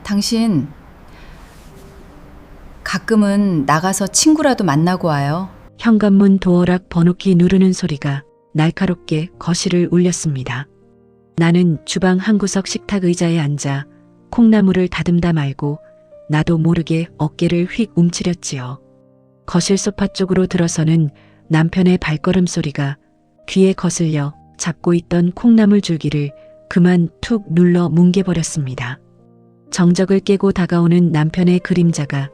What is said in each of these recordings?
당신 가끔은 나가서 친구라도 만나고 와요. 현관문 도어락 번호키 누르는 소리가 날카롭게 거실을 울렸습니다. 나는 주방 한구석 식탁 의자에 앉아 콩나물을 다듬다 말고 나도 모르게 어깨를 휙 움츠렸지요. 거실 소파 쪽으로 들어서는 남편의 발걸음 소리가 귀에 거슬려 잡고 있던 콩나물 줄기를 그만 툭 눌러 뭉개버렸습니다. 정적을 깨고 다가오는 남편의 그림자가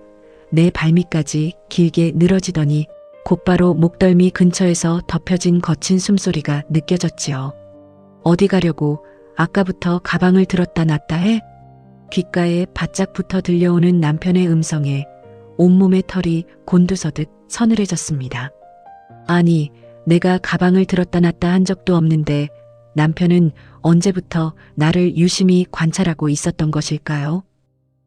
내 발밑까지 길게 늘어지더니 곧바로 목덜미 근처에서 덮여진 거친 숨소리가 느껴졌지요. 어디 가려고 아까부터 가방을 들었다 놨다 해? 귓가에 바짝 붙어 들려오는 남편의 음성에 온몸의 털이 곤두서듯 서늘해졌습니다. 아니, 내가 가방을 들었다 놨다 한 적도 없는데 남편은 언제부터 나를 유심히 관찰하고 있었던 것일까요?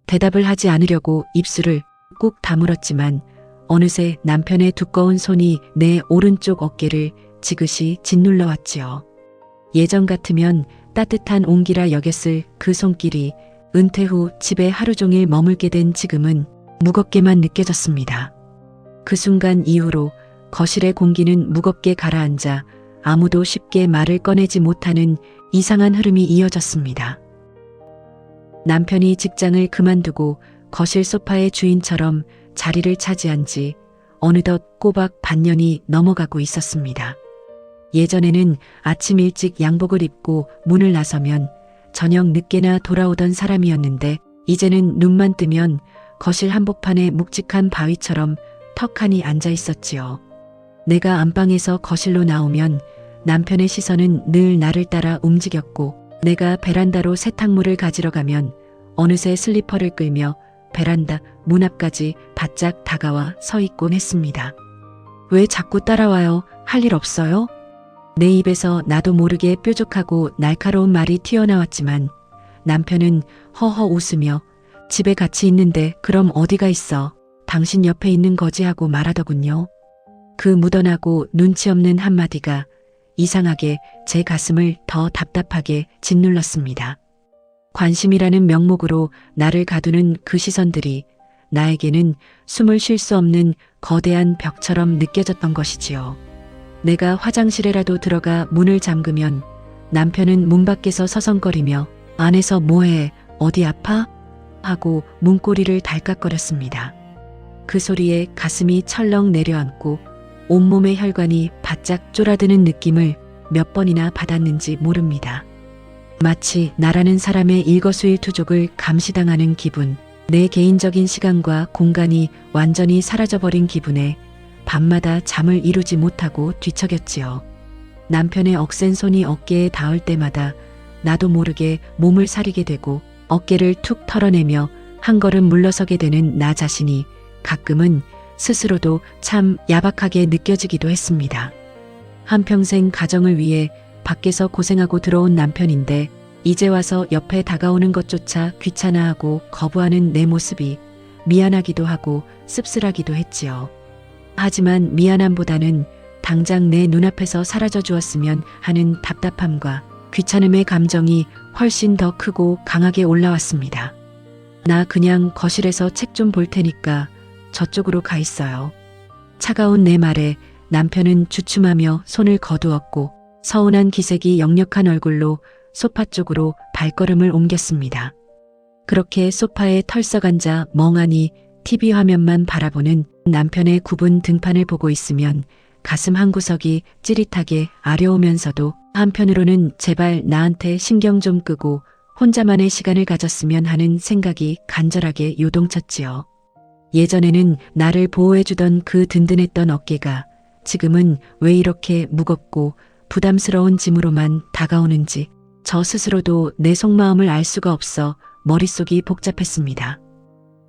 대답을 하지 않으려고 입술을 꾹 다물었지만 어느새 남편의 두꺼운 손이 내 오른쪽 어깨를 지그시 짓눌러 왔지요. 예전 같으면 따뜻한 온기라 여겼을 그 손길이 은퇴 후 집에 하루 종일 머물게 된 지금은 무겁게만 느껴졌습니다. 그 순간 이후로 거실의 공기는 무겁게 가라앉아 아무도 쉽게 말을 꺼내지 못하는 이상한 흐름이 이어졌습니다. 남편이 직장을 그만두고 거실 소파의 주인처럼 자리를 차지한 지 어느덧 꼬박 반년이 넘어가고 있었습니다. 예전에는 아침 일찍 양복을 입고 문을 나서면 저녁 늦게나 돌아오던 사람이었는데 이제는 눈만 뜨면 거실 한복판에 묵직한 바위처럼 턱하니 앉아 있었지요. 내가 안방에서 거실로 나오면 남편의 시선은 늘 나를 따라 움직였고 내가 베란다로 세탁물을 가지러 가면 어느새 슬리퍼를 끌며 베란다 문 앞까지 바짝 다가와 서 있곤 했습니다. 왜 자꾸 따라와요? 할 일 없어요? 내 입에서 나도 모르게 뾰족하고 날카로운 말이 튀어나왔지만 남편은 허허 웃으며 집에 같이 있는데 그럼 어디가 있어? 당신 옆에 있는 거지 하고 말하더군요. 그 묻어나고 눈치 없는 한마디가 이상하게 제 가슴을 더 답답하게 짓눌렀습니다. 관심이라는 명목으로 나를 가두는 그 시선들이 나에게는 숨을 쉴 수 없는 거대한 벽처럼 느껴졌던 것이지요. 내가 화장실에라도 들어가 문을 잠그면 남편은 문 밖에서 서성거리며 안에서 뭐해? 어디 아파? 하고 문고리를 달깍거렸습니다. 그 소리에 가슴이 철렁 내려앉고 온몸의 혈관이 바짝 쫄아드는 느낌을 몇 번이나 받았는지 모릅니다. 마치 나라는 사람의 일거수일투족을 감시당하는 기분, 내 개인적인 시간과 공간이 완전히 사라져버린 기분에 밤마다 잠을 이루지 못하고 뒤척였지요. 남편의 억센 손이 어깨에 닿을 때마다 나도 모르게 몸을 사리게 되고 어깨를 툭 털어내며 한 걸음 물러서게 되는 나 자신이 가끔은 스스로도 참 야박하게 느껴지기도 했습니다. 한평생 가정을 위해 밖에서 고생하고 들어온 남편인데 이제 와서 옆에 다가오는 것조차 귀찮아하고 거부하는 내 모습이 미안하기도 하고 씁쓸하기도 했지요. 하지만 미안함보다는 당장 내 눈앞에서 사라져 주었으면 하는 답답함과 귀찮음의 감정이 훨씬 더 크고 강하게 올라왔습니다. 나 그냥 거실에서 책 좀 볼 테니까 저쪽으로 가 있어요. 차가운 내 말에 남편은 주춤하며 손을 거두었고 서운한 기색이 역력한 얼굴로 소파 쪽으로 발걸음을 옮겼습니다. 그렇게 소파에 털썩 앉아 멍하니 TV 화면만 바라보는 남편의 굽은 등판을 보고 있으면 가슴 한구석이 찌릿하게 아려오면서도 한편으로는 제발 나한테 신경 좀 끄고 혼자만의 시간을 가졌으면 하는 생각이 간절하게 요동쳤지요. 예전에는 나를 보호해주던 그 든든했던 어깨가 지금은 왜 이렇게 무겁고 부담스러운 짐으로만 다가오는지 저 스스로도 내 속마음을 알 수가 없어 머릿속이 복잡했습니다.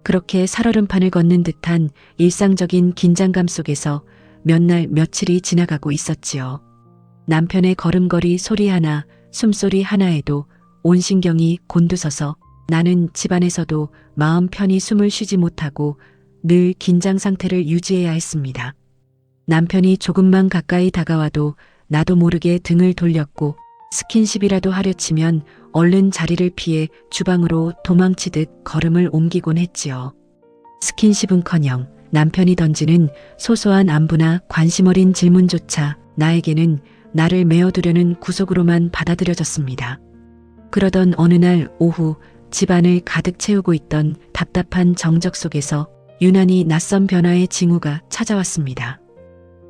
그렇게 살얼음판을 걷는 듯한 일상적인 긴장감 속에서 몇 날 며칠이 지나가고 있었지요. 남편의 걸음걸이 소리 하나, 숨소리 하나에도 온 신경이 곤두서서 나는 집안에서도 마음 편히 숨을 쉬지 못하고 늘 긴장 상태를 유지해야 했습니다. 남편이 조금만 가까이 다가와도 나도 모르게 등을 돌렸고 스킨십이라도 하려 치면 얼른 자리를 피해 주방으로 도망치듯 걸음을 옮기곤 했지요. 스킨십은커녕 남편이 던지는 소소한 안부나 관심 어린 질문조차 나에게는 나를 메어두려는 구속으로만 받아들여졌습니다. 그러던 어느 날 오후 집안을 가득 채우고 있던 답답한 정적 속에서 유난히 낯선 변화의 징후가 찾아왔습니다.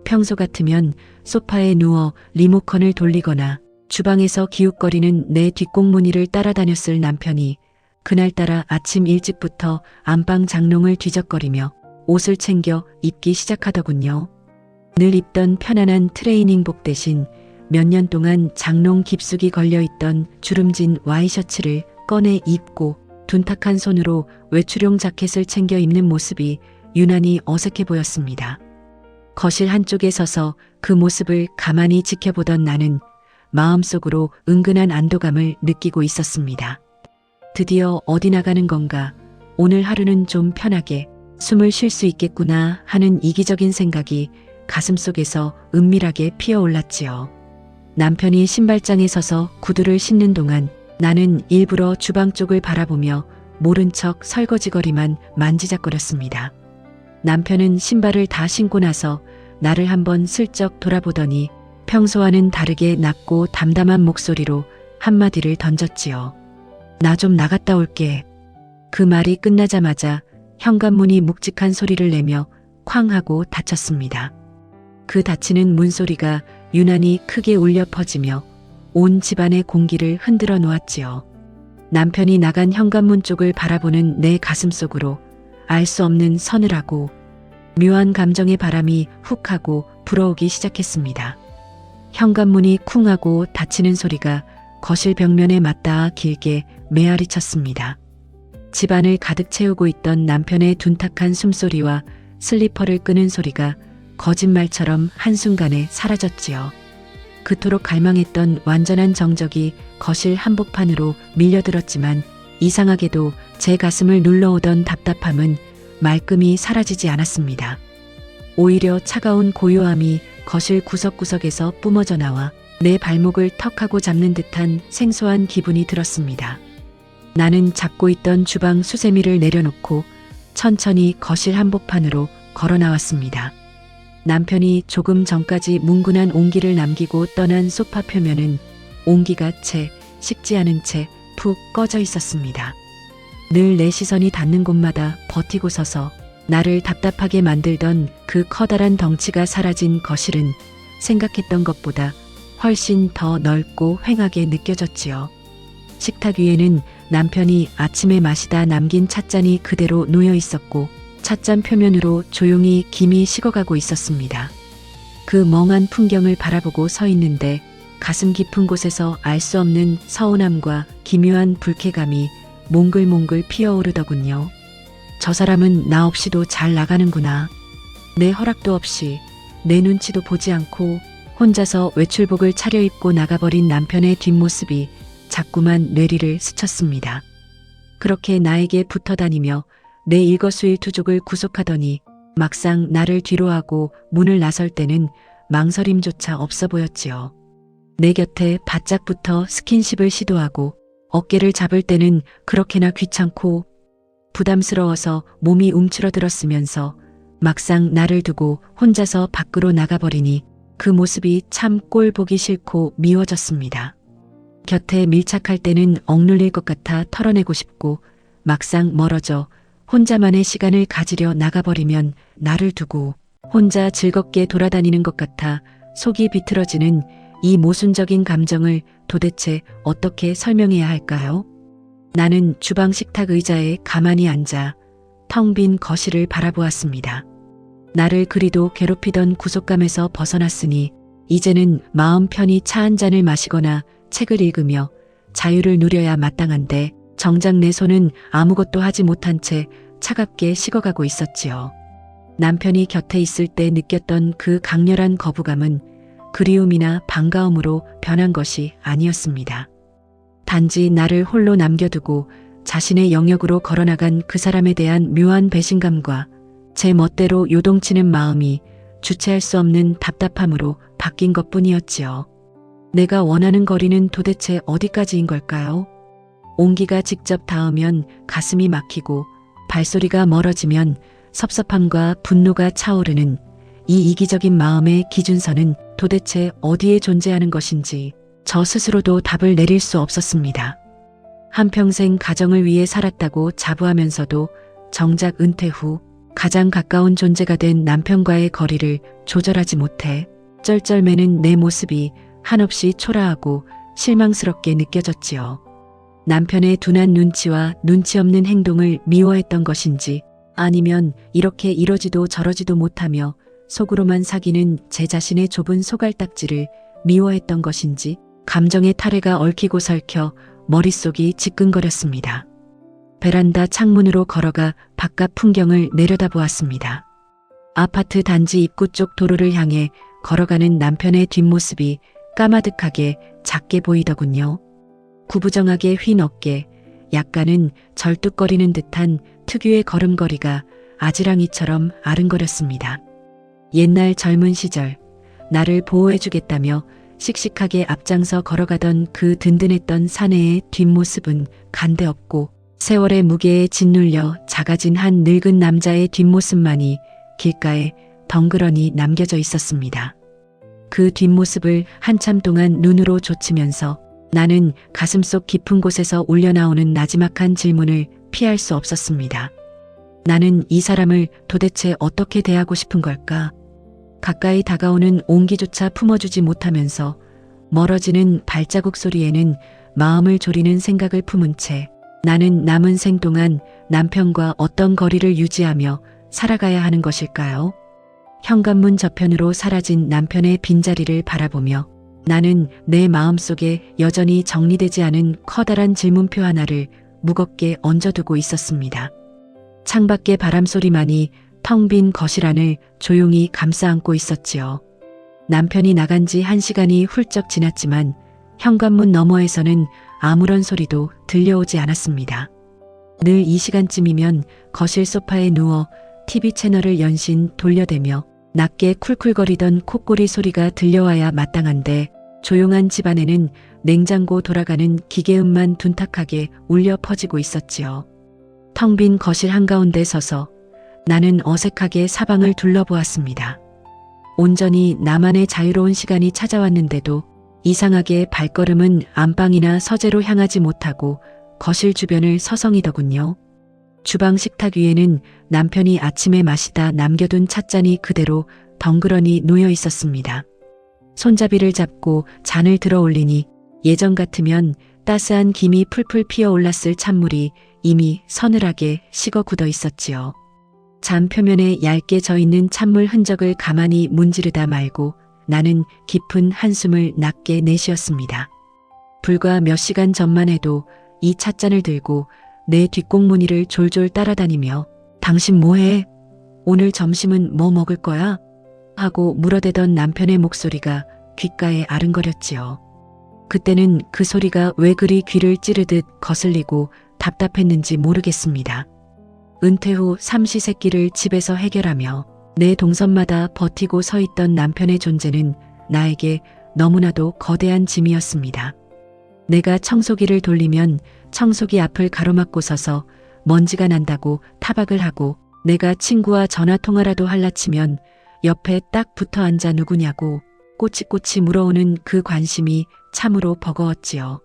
평소 같으면 소파에 누워 리모컨을 돌리거나 주방에서 기웃거리는 내 뒷공무니를 따라다녔을 남편이 그날따라 아침 일찍부터 안방 장롱을 뒤적거리며 옷을 챙겨 입기 시작하더군요. 늘 입던 편안한 트레이닝복 대신 몇 년 동안 장롱 깊숙이 걸려있던 주름진 와이셔츠를 꺼내 입고 둔탁한 손으로 외출용 자켓을 챙겨 입는 모습이 유난히 어색해 보였습니다. 거실 한쪽에 서서 그 모습을 가만히 지켜보던 나는 마음속으로 은근한 안도감을 느끼고 있었습니다. 드디어 어디 나가는 건가? 오늘 하루는 좀 편하게 숨을 쉴 수 있겠구나 하는 이기적인 생각이 가슴속에서 은밀하게 피어올랐지요. 남편이 신발장에 서서 구두를 신는 동안 나는 일부러 주방 쪽을 바라보며 모른 척 설거지거리만 만지작거렸습니다. 남편은 신발을 다 신고 나서 나를 한번 슬쩍 돌아보더니 평소와는 다르게 낮고 담담한 목소리로 한마디를 던졌지요. 나 좀 나갔다 올게. 그 말이 끝나자마자 현관문이 묵직한 소리를 내며 쾅 하고 닫혔습니다. 그 닫히는 문소리가 유난히 크게 울려 퍼지며 온 집안의 공기를 흔들어 놓았지요. 남편이 나간 현관문 쪽을 바라보는 내 가슴 속으로 알 수 없는 서늘하고 묘한 감정의 바람이 훅 하고 불어오기 시작했습니다. 현관문이 쿵 하고 닫히는 소리가 거실 벽면에 맞닿아 길게 메아리 쳤습니다. 집안을 가득 채우고 있던 남편의 둔탁한 숨소리와 슬리퍼를 끄는 소리가 거짓말처럼 한순간에 사라졌지요. 그토록 갈망했던 완전한 정적이 거실 한복판으로 밀려들었지만 이상하게도 제 가슴을 눌러오던 답답함은 말끔히 사라지지 않았습니다. 오히려 차가운 고요함이 거실 구석구석에서 뿜어져 나와 내 발목을 턱하고 잡는 듯한 생소한 기분이 들었습니다. 나는 잡고 있던 주방 수세미를 내려놓고 천천히 거실 한복판으로 걸어 나왔습니다. 남편이 조금 전까지 뭉근한 온기를 남기고 떠난 소파 표면은 온기가 채 식지 않은 채 푹 꺼져 있었습니다. 늘 내 시선이 닿는 곳마다 버티고 서서 나를 답답하게 만들던 그 커다란 덩치가 사라진 거실은 생각했던 것보다 훨씬 더 넓고 휑하게 느껴졌지요. 식탁 위에는 남편이 아침에 마시다 남긴 찻잔이 그대로 놓여 있었고 찻잔 표면으로 조용히 김이 식어가고 있었습니다. 그 멍한 풍경을 바라보고 서 있는데 가슴 깊은 곳에서 알 수 없는 서운함과 기묘한 불쾌감이 몽글몽글 피어오르더군요. 저 사람은 나 없이도 잘 나가는구나. 내 허락도 없이 내 눈치도 보지 않고 혼자서 외출복을 차려입고 나가버린 남편의 뒷모습이 자꾸만 뇌리를 스쳤습니다. 그렇게 나에게 붙어다니며 내 일거수일투족을 구속하더니 막상 나를 뒤로하고 문을 나설 때는 망설임조차 없어 보였지요. 내 곁에 바짝 붙어 스킨십을 시도하고 어깨를 잡을 때는 그렇게나 귀찮고 부담스러워서 몸이 움츠러들었으면서 막상 나를 두고 혼자서 밖으로 나가버리니 그 모습이 참 꼴 보기 싫고 미워졌습니다. 곁에 밀착할 때는 억눌릴 것 같아 털어내고 싶고 막상 멀어져 혼자만의 시간을 가지려 나가버리면 나를 두고 혼자 즐겁게 돌아다니는 것 같아 속이 비틀어지는 이 모순적인 감정을 도대체 어떻게 설명해야 할까요? 나는 주방 식탁 의자에 가만히 앉아 텅 빈 거실을 바라보았습니다. 나를 그리도 괴롭히던 구속감에서 벗어났으니 이제는 마음 편히 차 한 잔을 마시거나 책을 읽으며 자유를 누려야 마땅한데 정작 내 손은 아무것도 하지 못한 채 차갑게 식어가고 있었지요. 남편이 곁에 있을 때 느꼈던 그 강렬한 거부감은 그리움이나 반가움으로 변한 것이 아니었습니다. 단지 나를 홀로 남겨두고 자신의 영역으로 걸어나간 그 사람에 대한 묘한 배신감과 제 멋대로 요동치는 마음이 주체할 수 없는 답답함으로 바뀐 것뿐이었지요. 내가 원하는 거리는 도대체 어디까지인 걸까요? 온기가 직접 닿으면 가슴이 막히고 발소리가 멀어지면 섭섭함과 분노가 차오르는 이 이기적인 마음의 기준선은 도대체 어디에 존재하는 것인지 저 스스로도 답을 내릴 수 없었습니다. 한평생 가정을 위해 살았다고 자부하면서도 정작 은퇴 후 가장 가까운 존재가 된 남편과의 거리를 조절하지 못해 쩔쩔매는 내 모습이 한없이 초라하고 실망스럽게 느껴졌지요. 남편의 둔한 눈치와 눈치 없는 행동을 미워했던 것인지 아니면 이렇게 이러지도 저러지도 못하며 속으로만 사귀는 제 자신의 좁은 소갈딱지를 미워했던 것인지 감정의 타래가 얽히고 설켜 머릿속이 지끈거렸습니다. 베란다 창문으로 걸어가 바깥 풍경을 내려다보았습니다. 아파트 단지 입구 쪽 도로를 향해 걸어가는 남편의 뒷모습이 까마득하게 작게 보이더군요. 구부정하게 휜 어깨, 약간은 절뚝거리는 듯한 특유의 걸음걸이가 아지랑이처럼 아른거렸습니다. 옛날 젊은 시절 나를 보호해주겠다며 씩씩하게 앞장서 걸어가던 그 든든했던 사내의 뒷모습은 간데없고 세월의 무게에 짓눌려 작아진 한 늙은 남자의 뒷모습만이 길가에 덩그러니 남겨져 있었습니다. 그 뒷모습을 한참 동안 눈으로 좇으면서 나는 가슴속 깊은 곳에서 울려나오는 나지막한 질문을 피할 수 없었습니다. 나는 이 사람을 도대체 어떻게 대하고 싶은 걸까? 가까이 다가오는 온기조차 품어주지 못하면서 멀어지는 발자국 소리에는 마음을 졸이는 생각을 품은 채 나는 남은 생 동안 남편과 어떤 거리를 유지하며 살아가야 하는 것일까요? 현관문 저편으로 사라진 남편의 빈자리를 바라보며 나는 내 마음속에 여전히 정리되지 않은 커다란 질문표 하나를 무겁게 얹어두고 있었습니다. 창밖의 바람소리만이 텅 빈 거실 안을 조용히 감싸 안고 있었지요. 남편이 나간 지 1시간이 훌쩍 지났지만 현관문 너머에서는 아무런 소리도 들려오지 않았습니다. 늘 이 시간쯤이면 거실 소파에 누워 TV 채널을 연신 돌려대며 낮게 쿨쿨거리던 콧고리 소리가 들려와야 마땅한데 조용한 집안에는 냉장고 돌아가는 기계음만 둔탁하게 울려 퍼지고 있었지요. 텅 빈 거실 한가운데 서서 나는 어색하게 사방을 둘러보았습니다. 온전히 나만의 자유로운 시간이 찾아왔는데도 이상하게 발걸음은 안방이나 서재로 향하지 못하고 거실 주변을 서성이더군요. 주방 식탁 위에는 남편이 아침에 마시다 남겨둔 찻잔이 그대로 덩그러니 놓여 있었습니다. 손잡이를 잡고 잔을 들어 올리니 예전 같으면 따스한 김이 풀풀 피어올랐을 찬물이 이미 서늘하게 식어 굳어 있었지요. 잔 표면에 얇게 져있는 찬물 흔적을 가만히 문지르다 말고 나는 깊은 한숨을 낮게 내쉬었습니다. 불과 몇 시간 전만 해도 이 찻잔을 들고 내 뒷공무니를 졸졸 따라다니며 당신 뭐해? 오늘 점심은 뭐 먹을 거야? 하고 물어대던 남편의 목소리가 귓가에 아른거렸지요. 그때는 그 소리가 왜 그리 귀를 찌르듯 거슬리고 답답했는지 모르겠습니다. 은퇴 후 삼시세끼를 집에서 해결하며 내 동선마다 버티고 서 있던 남편의 존재는 나에게 너무나도 거대한 짐이었습니다. 내가 청소기를 돌리면 청소기 앞을 가로막고 서서 먼지가 난다고 타박을 하고 내가 친구와 전화통화라도 할라치면 옆에 딱 붙어 앉아 누구냐고 꼬치꼬치 물어오는 그 관심이 참으로 버거웠지요.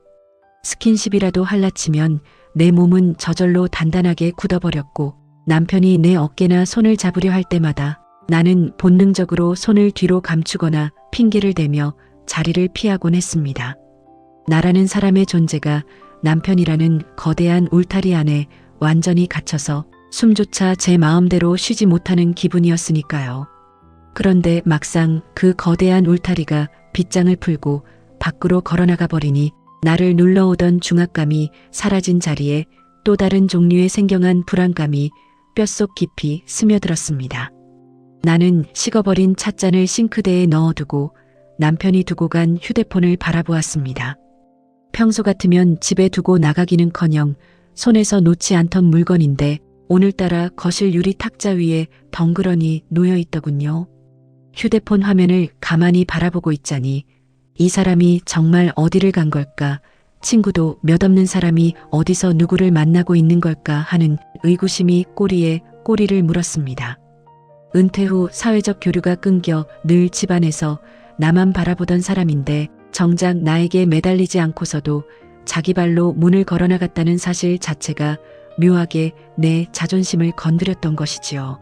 스킨십이라도 할라치면 내 몸은 저절로 단단하게 굳어버렸고 남편이 내 어깨나 손을 잡으려 할 때마다 나는 본능적으로 손을 뒤로 감추거나 핑계를 대며 자리를 피하곤 했습니다. 나라는 사람의 존재가 남편이라는 거대한 울타리 안에 완전히 갇혀서 숨조차 제 마음대로 쉬지 못하는 기분이었으니까요. 그런데 막상 그 거대한 울타리가 빗장을 풀고 밖으로 걸어나가 버리니 나를 눌러오던 중압감이 사라진 자리에 또 다른 종류의 생경한 불안감이 뼛속 깊이 스며들었습니다. 나는 식어버린 찻잔을 싱크대에 넣어두고 남편이 두고 간 휴대폰을 바라보았습니다. 평소 같으면 집에 두고 나가기는커녕 손에서 놓지 않던 물건인데 오늘따라 거실 유리 탁자 위에 덩그러니 놓여 있더군요. 휴대폰 화면을 가만히 바라보고 있자니 이 사람이 정말 어디를 간 걸까? 친구도 몇 없는 사람이 어디서 누구를 만나고 있는 걸까 하는 의구심이 꼬리에 꼬리를 물었습니다. 은퇴 후 사회적 교류가 끊겨 늘 집안에서 나만 바라보던 사람인데 정작 나에게 매달리지 않고서도 자기 발로 문을 걸어나갔다는 사실 자체가 묘하게 내 자존심을 건드렸던 것이지요.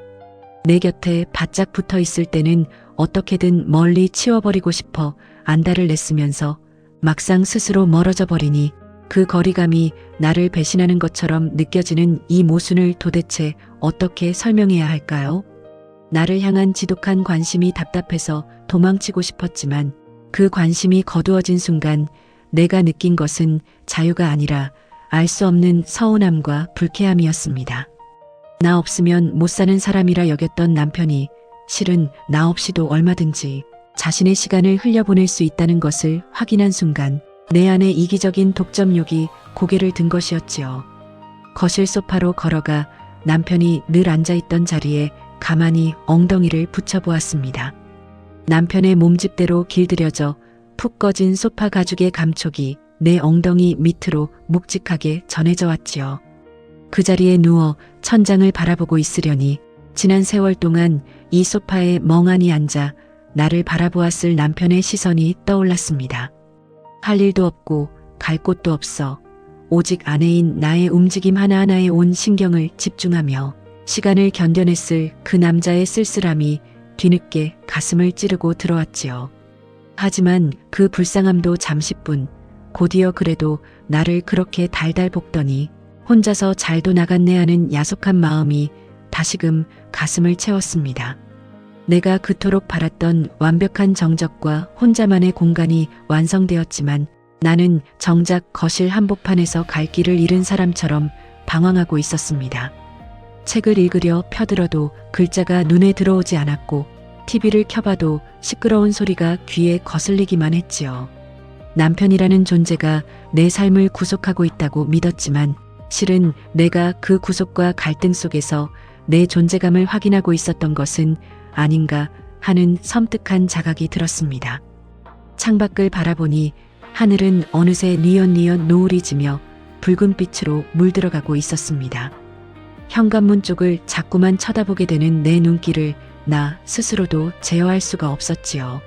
내 곁에 바짝 붙어 있을 때는 어떻게든 멀리 치워버리고 싶어 안달을 냈으면서 막상 스스로 멀어져 버리니 그 거리감이 나를 배신하는 것처럼 느껴지는 이 모순을 도대체 어떻게 설명해야 할까요? 나를 향한 지독한 관심이 답답해서 도망치고 싶었지만 그 관심이 거두어진 순간 내가 느낀 것은 자유가 아니라 알 수 없는 서운함과 불쾌함이었습니다. 나 없으면 못 사는 사람이라 여겼던 남편이 실은 나 없이도 얼마든지 자신의 시간을 흘려보낼 수 있다는 것을 확인한 순간 내 안에 이기적인 독점욕이 고개를 든 것이었지요. 거실 소파로 걸어가 남편이 늘 앉아있던 자리에 가만히 엉덩이를 붙여보았습니다. 남편의 몸집대로 길들여져 푹 꺼진 소파 가죽의 감촉이 내 엉덩이 밑으로 묵직하게 전해져 왔지요. 그 자리에 누워 천장을 바라보고 있으려니 지난 세월 동안 이 소파에 멍하니 앉아 나를 바라보았을 남편의 시선이 떠올랐습니다. 할 일도 없고 갈 곳도 없어 오직 아내인 나의 움직임 하나하나에 온 신경을 집중하며 시간을 견뎌냈을 그 남자의 쓸쓸함이 뒤늦게 가슴을 찌르고 들어왔지요. 하지만 그 불쌍함도 잠시뿐, 곧이어 그래도 나를 그렇게 달달 볶더니 혼자서 잘도 나갔네 하는 야속한 마음이 다시금 가슴을 채웠습니다. 내가 그토록 바랐던 완벽한 정적과 혼자만의 공간이 완성되었지만 나는 정작 거실 한복판에서 갈 길을 잃은 사람처럼 방황하고 있었습니다. 책을 읽으려 펴들어도 글자가 눈에 들어오지 않았고 TV를 켜봐도 시끄러운 소리가 귀에 거슬리기만 했지요. 남편이라는 존재가 내 삶을 구속하고 있다고 믿었지만 실은 내가 그 구속과 갈등 속에서 내 존재감을 확인하고 있었던 것은 아닌가 하는 섬뜩한 자각이 들었습니다. 창밖을 바라보니 하늘은 어느새 뉘엿뉘엿 노을이 지며 붉은 빛으로 물들어가고 있었습니다. 현관문 쪽을 자꾸만 쳐다보게 되는 내 눈길을 나 스스로도 제어할 수가 없었지요.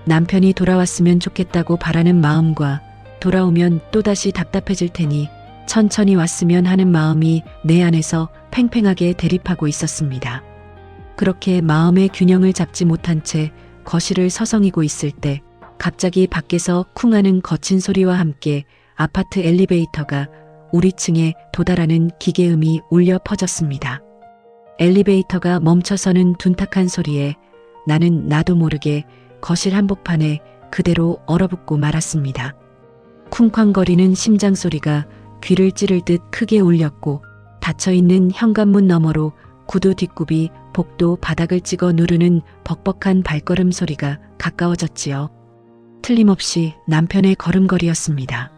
남편이 돌아왔으면 좋겠다고 바라는 마음과 돌아오면 또다시 답답해질 테니 천천히 왔으면 하는 마음이 내 안에서 팽팽하게 대립하고 있었습니다. 그렇게 마음의 균형을 잡지 못한 채 거실을 서성이고 있을 때 갑자기 밖에서 쿵 하는 거친 소리와 함께 아파트 엘리베이터가 우리 층에 도달하는 기계음이 울려 퍼졌습니다. 엘리베이터가 멈춰서는 둔탁한 소리에 나는 나도 모르게 거실 한복판에 그대로 얼어붙고 말았습니다. 쿵쾅거리는 심장 소리가 귀를 찌를 듯 크게 울렸고 닫혀있는 현관문 너머로 구두 뒷굽이 복도 바닥을 찍어 누르는 벅벅한 발걸음 소리가 가까워졌지요. 틀림없이 남편의 걸음걸이였습니다.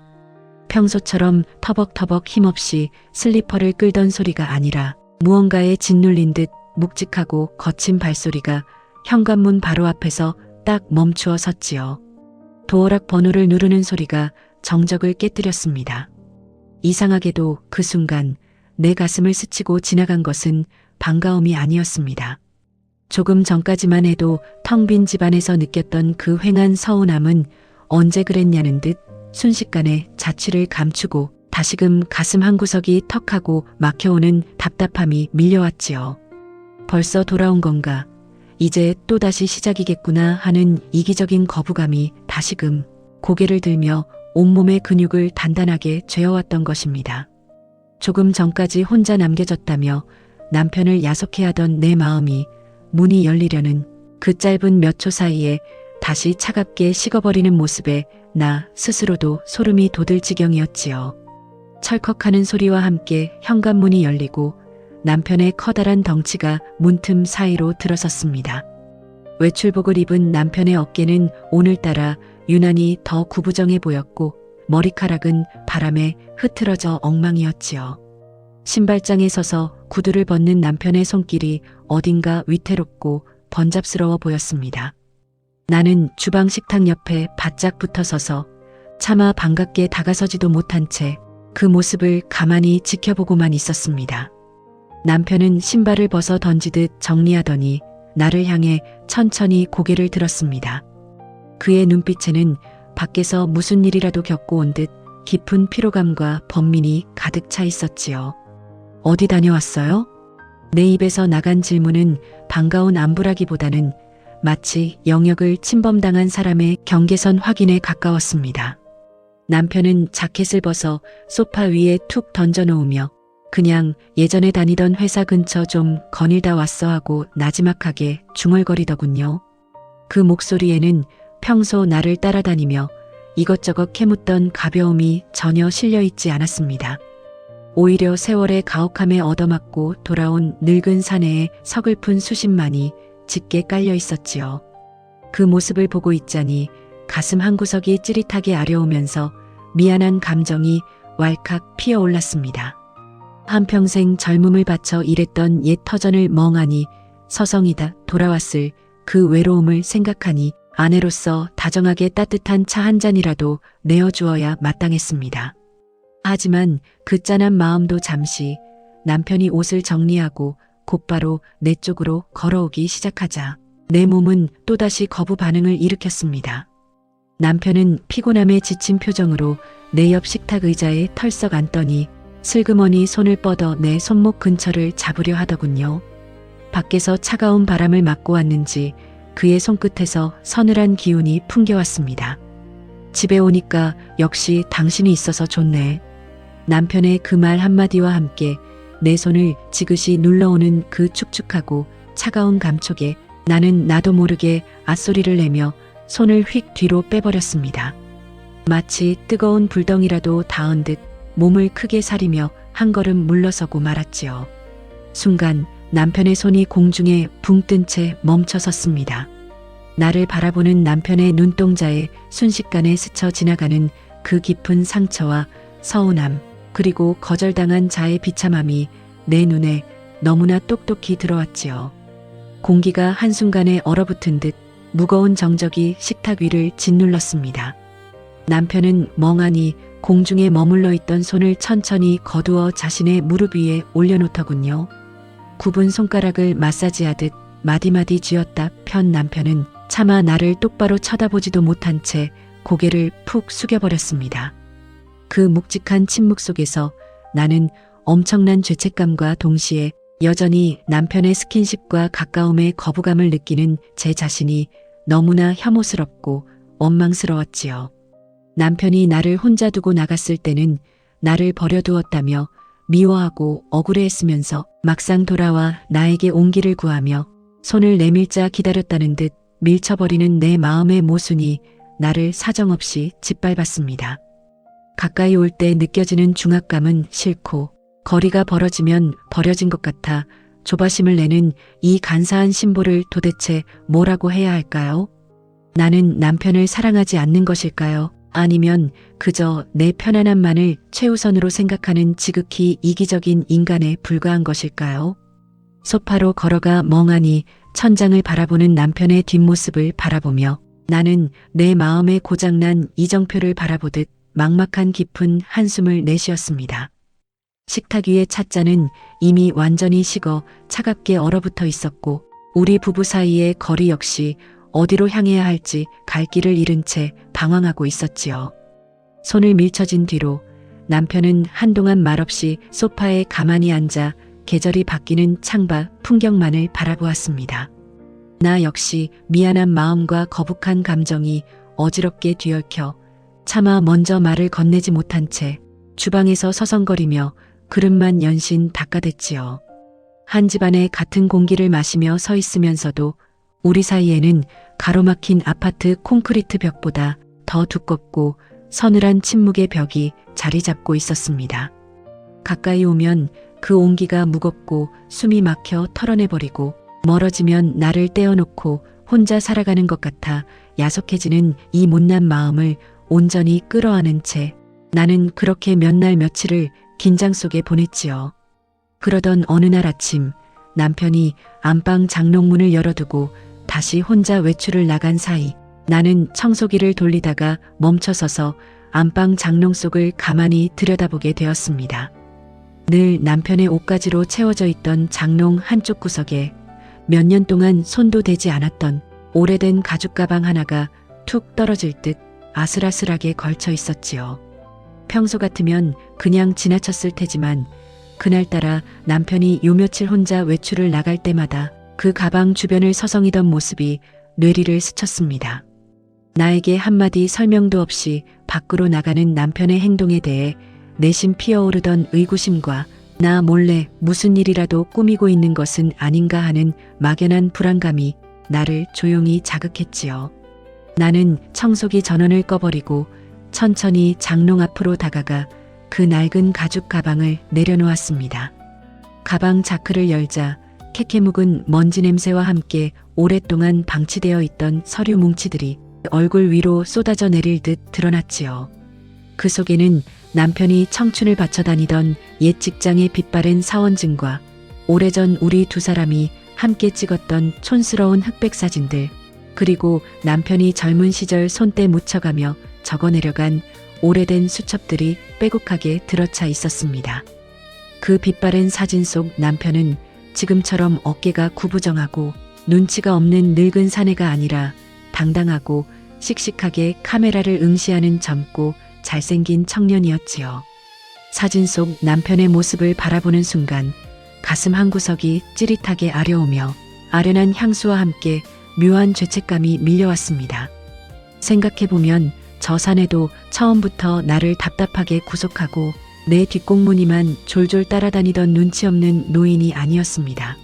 평소처럼 터벅터벅 힘없이 슬리퍼를 끌던 소리가 아니라 무언가에 짓눌린 듯 묵직하고 거친 발소리가 현관문 바로 앞에서 딱 멈추어 섰지요. 도어락 번호를 누르는 소리가 정적을 깨뜨렸습니다. 이상하게도 그 순간 내 가슴을 스치고 지나간 것은 반가움이 아니었습니다. 조금 전까지만 해도 텅 빈 집안에서 느꼈던 그 휑한 서운함은 언제 그랬냐는 듯 순식간에 자취를 감추고 다시금 가슴 한구석이 턱하고 막혀오는 답답함이 밀려왔지요. 벌써 돌아온 건가? 이제 또다시 시작이겠구나 하는 이기적인 거부감이 다시금 고개를 들며 온몸의 근육을 단단하게 죄어왔던 것입니다. 조금 전까지 혼자 남겨졌다며 남편을 야속해하던 내 마음이 문이 열리려는 그 짧은 몇 초 사이에 다시 차갑게 식어버리는 모습에 나 스스로도 소름이 돋을 지경이었지요. 철컥하는 소리와 함께 현관문이 열리고 남편의 커다란 덩치가 문틈 사이로 들어섰습니다. 외출복을 입은 남편의 어깨는 오늘따라 유난히 더 구부정해 보였고 머리카락은 바람에 흐트러져 엉망이었지요. 신발장에 서서 구두를 벗는 남편의 손길이 어딘가 위태롭고 번잡스러워 보였습니다. 나는 주방 식탁 옆에 바짝 붙어 서서 차마 반갑게 다가서지도 못한 채 그 모습을 가만히 지켜보고만 있었습니다. 남편은 신발을 벗어 던지듯 정리하더니 나를 향해 천천히 고개를 들었습니다. 그의 눈빛에는 밖에서 무슨 일이라도 겪고 온 듯 깊은 피로감과 번민이 가득 차 있었지요. 어디 다녀왔어요? 내 입에서 나간 질문은 반가운 안부라기보다는 마치 영역을 침범당한 사람의 경계선 확인에 가까웠습니다. 남편은 자켓을 벗어 소파 위에 툭 던져놓으며 그냥 예전에 다니던 회사 근처 좀 거닐다 왔어 하고 나지막하게 중얼거리더군요. 그 목소리에는 평소 나를 따라다니며 이것저것 캐묻던 가벼움이 전혀 실려있지 않았습니다. 오히려 세월의 가혹함에 얻어맞고 돌아온 늙은 사내의 서글픈 수심만이 짙게 깔려 있었지요. 그 모습을 보고 있자니 가슴 한구석이 찌릿하게 아려오면서 미안한 감정이 왈칵 피어올랐습니다. 한평생 젊음을 바쳐 일했던 옛 터전을 멍하니 서성이다 돌아왔을 그 외로움을 생각하니 아내로서 다정하게 따뜻한 차 한 잔이라도 내어주어야 마땅했습니다. 하지만 그 짠한 마음도 잠시 남편이 옷을 정리하고 곧바로 내 쪽으로 걸어오기 시작하자 내 몸은 또다시 거부 반응을 일으켰습니다. 남편은 피곤함에 지친 표정으로 내 옆 식탁 의자에 털썩 앉더니 슬그머니 손을 뻗어 내 손목 근처를 잡으려 하더군요. 밖에서 차가운 바람을 맞고 왔는지 그의 손끝에서 서늘한 기운이 풍겨왔습니다. 집에 오니까 역시 당신이 있어서 좋네. 남편의 그 말 한마디와 함께 내 손을 지그시 눌러오는 그 축축하고 차가운 감촉에 나는 나도 모르게 앗소리를 내며 손을 휙 뒤로 빼버렸습니다. 마치 뜨거운 불덩이라도 닿은 듯 몸을 크게 사리며 한 걸음 물러서고 말았지요. 순간 남편의 손이 공중에 붕 뜬 채 멈춰 섰습니다. 나를 바라보는 남편의 눈동자에 순식간에 스쳐 지나가는 그 깊은 상처와 서운함, 그리고 거절당한 자의 비참함이 내 눈에 너무나 똑똑히 들어왔지요. 공기가 한순간에 얼어붙은 듯 무거운 정적이 식탁 위를 짓눌렀습니다. 남편은 멍하니 공중에 머물러 있던 손을 천천히 거두어 자신의 무릎 위에 올려놓더군요. 굽은 손가락을 마사지하듯 마디마디 쥐었다 편 남편은 차마 나를 똑바로 쳐다보지도 못한 채 고개를 푹 숙여버렸습니다. 그 묵직한 침묵 속에서 나는 엄청난 죄책감과 동시에 여전히 남편의 스킨십과 가까움에 거부감을 느끼는 제 자신이 너무나 혐오스럽고 원망스러웠지요. 남편이 나를 혼자 두고 나갔을 때는 나를 버려두었다며 미워하고 억울해했으면서 막상 돌아와 나에게 온기를 구하며 손을 내밀자 기다렸다는 듯 밀쳐버리는 내 마음의 모순이 나를 사정없이 짓밟았습니다. 가까이 올 때 느껴지는 중압감은 싫고 거리가 벌어지면 버려진 것 같아 조바심을 내는 이 간사한 심보를 도대체 뭐라고 해야 할까요? 나는 남편을 사랑하지 않는 것일까요? 아니면 그저 내 편안함만을 최우선으로 생각하는 지극히 이기적인 인간에 불과한 것일까요? 소파로 걸어가 멍하니 천장을 바라보는 남편의 뒷모습을 바라보며 나는 내 마음에 고장난 이정표를 바라보듯 막막한 깊은 한숨을 내쉬었습니다. 식탁 위의 찻잔은 이미 완전히 식어 차갑게 얼어붙어 있었고 우리 부부 사이의 거리 역시 어디로 향해야 할지 갈 길을 잃은 채 방황하고 있었지요. 손을 밀쳐진 뒤로 남편은 한동안 말없이 소파에 가만히 앉아 계절이 바뀌는 창밖 풍경만을 바라보았습니다. 나 역시 미안한 마음과 거북한 감정이 어지럽게 뒤얽혀 차마 먼저 말을 건네지 못한 채 주방에서 서성거리며 그릇만 연신 닦아댔지요. 한 집안에 같은 공기를 마시며 서 있으면서도 우리 사이에는 가로막힌 아파트 콘크리트 벽보다 더 두껍고 서늘한 침묵의 벽이 자리 잡고 있었습니다. 가까이 오면 그 온기가 무겁고 숨이 막혀 털어내버리고 멀어지면 나를 떼어놓고 혼자 살아가는 것 같아 야속해지는 이 못난 마음을 온전히 끌어안은 채 나는 그렇게 몇 날 며칠을 긴장 속에 보냈지요. 그러던 어느 날 아침 남편이 안방 장롱문을 열어두고 다시 혼자 외출을 나간 사이 나는 청소기를 돌리다가 멈춰서서 안방 장롱 속을 가만히 들여다보게 되었습니다. 늘 남편의 옷가지로 채워져 있던 장롱 한쪽 구석에 몇 년 동안 손도 대지 않았던 오래된 가죽 가방 하나가 툭 떨어질 듯 아슬아슬하게 걸쳐 있었지요. 평소 같으면 그냥 지나쳤을 테지만 그날따라 남편이 요 며칠 혼자 외출을 나갈 때마다 그 가방 주변을 서성이던 모습이 뇌리를 스쳤습니다. 나에게 한마디 설명도 없이 밖으로 나가는 남편의 행동에 대해 내심 피어오르던 의구심과 나 몰래 무슨 일이라도 꾸미고 있는 것은 아닌가 하는 막연한 불안감이 나를 조용히 자극했지요. 나는 청소기 전원을 꺼버리고 천천히 장롱 앞으로 다가가 그 낡은 가죽 가방을 내려놓았습니다. 가방 자크를 열자 캐캐 묵은 먼지 냄새와 함께 오랫동안 방치되어 있던 서류 뭉치들이 얼굴 위로 쏟아져 내릴 듯 드러났지요. 그 속에는 남편이 청춘을 바쳐 다니던 옛 직장의 빛바랜 사원증과 오래전 우리 두 사람이 함께 찍었던 촌스러운 흑백 사진들, 그리고 남편이 젊은 시절 손때 묻혀가며 적어내려간 오래된 수첩들이 빼곡하게 들어차 있었습니다. 그 빛바랜 사진 속 남편은 지금처럼 어깨가 구부정하고 눈치가 없는 늙은 사내가 아니라 당당하고 씩씩하게 카메라를 응시하는 젊고 잘생긴 청년이었지요. 사진 속 남편의 모습을 바라보는 순간 가슴 한구석이 찌릿하게 아려오며 아련한 향수와 함께 묘한 죄책감이 밀려왔습니다. 생각해보면 저 사내도 처음부터 나를 답답하게 구속하고 내 뒷공무니만 졸졸 따라다니던 눈치 없는 노인이 아니었습니다.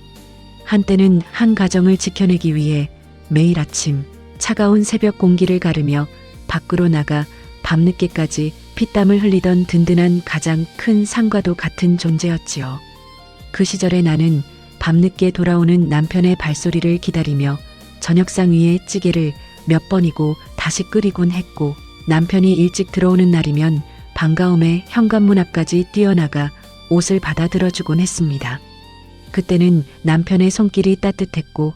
한때는 한 가정을 지켜내기 위해 매일 아침 차가운 새벽 공기를 가르며 밖으로 나가 밤늦게까지 피땀을 흘리던 든든한 가장 큰 상과도 같은 존재였지요. 그 시절에 나는 밤늦게 돌아오는 남편의 발소리를 기다리며 저녁상 위에 찌개를 몇 번이고 다시 끓이곤 했고, 남편이 일찍 들어오는 날이면 반가움에 현관문 앞까지 뛰어나가 옷을 받아 들어주곤 했습니다. 그때는 남편의 손길이 따뜻했고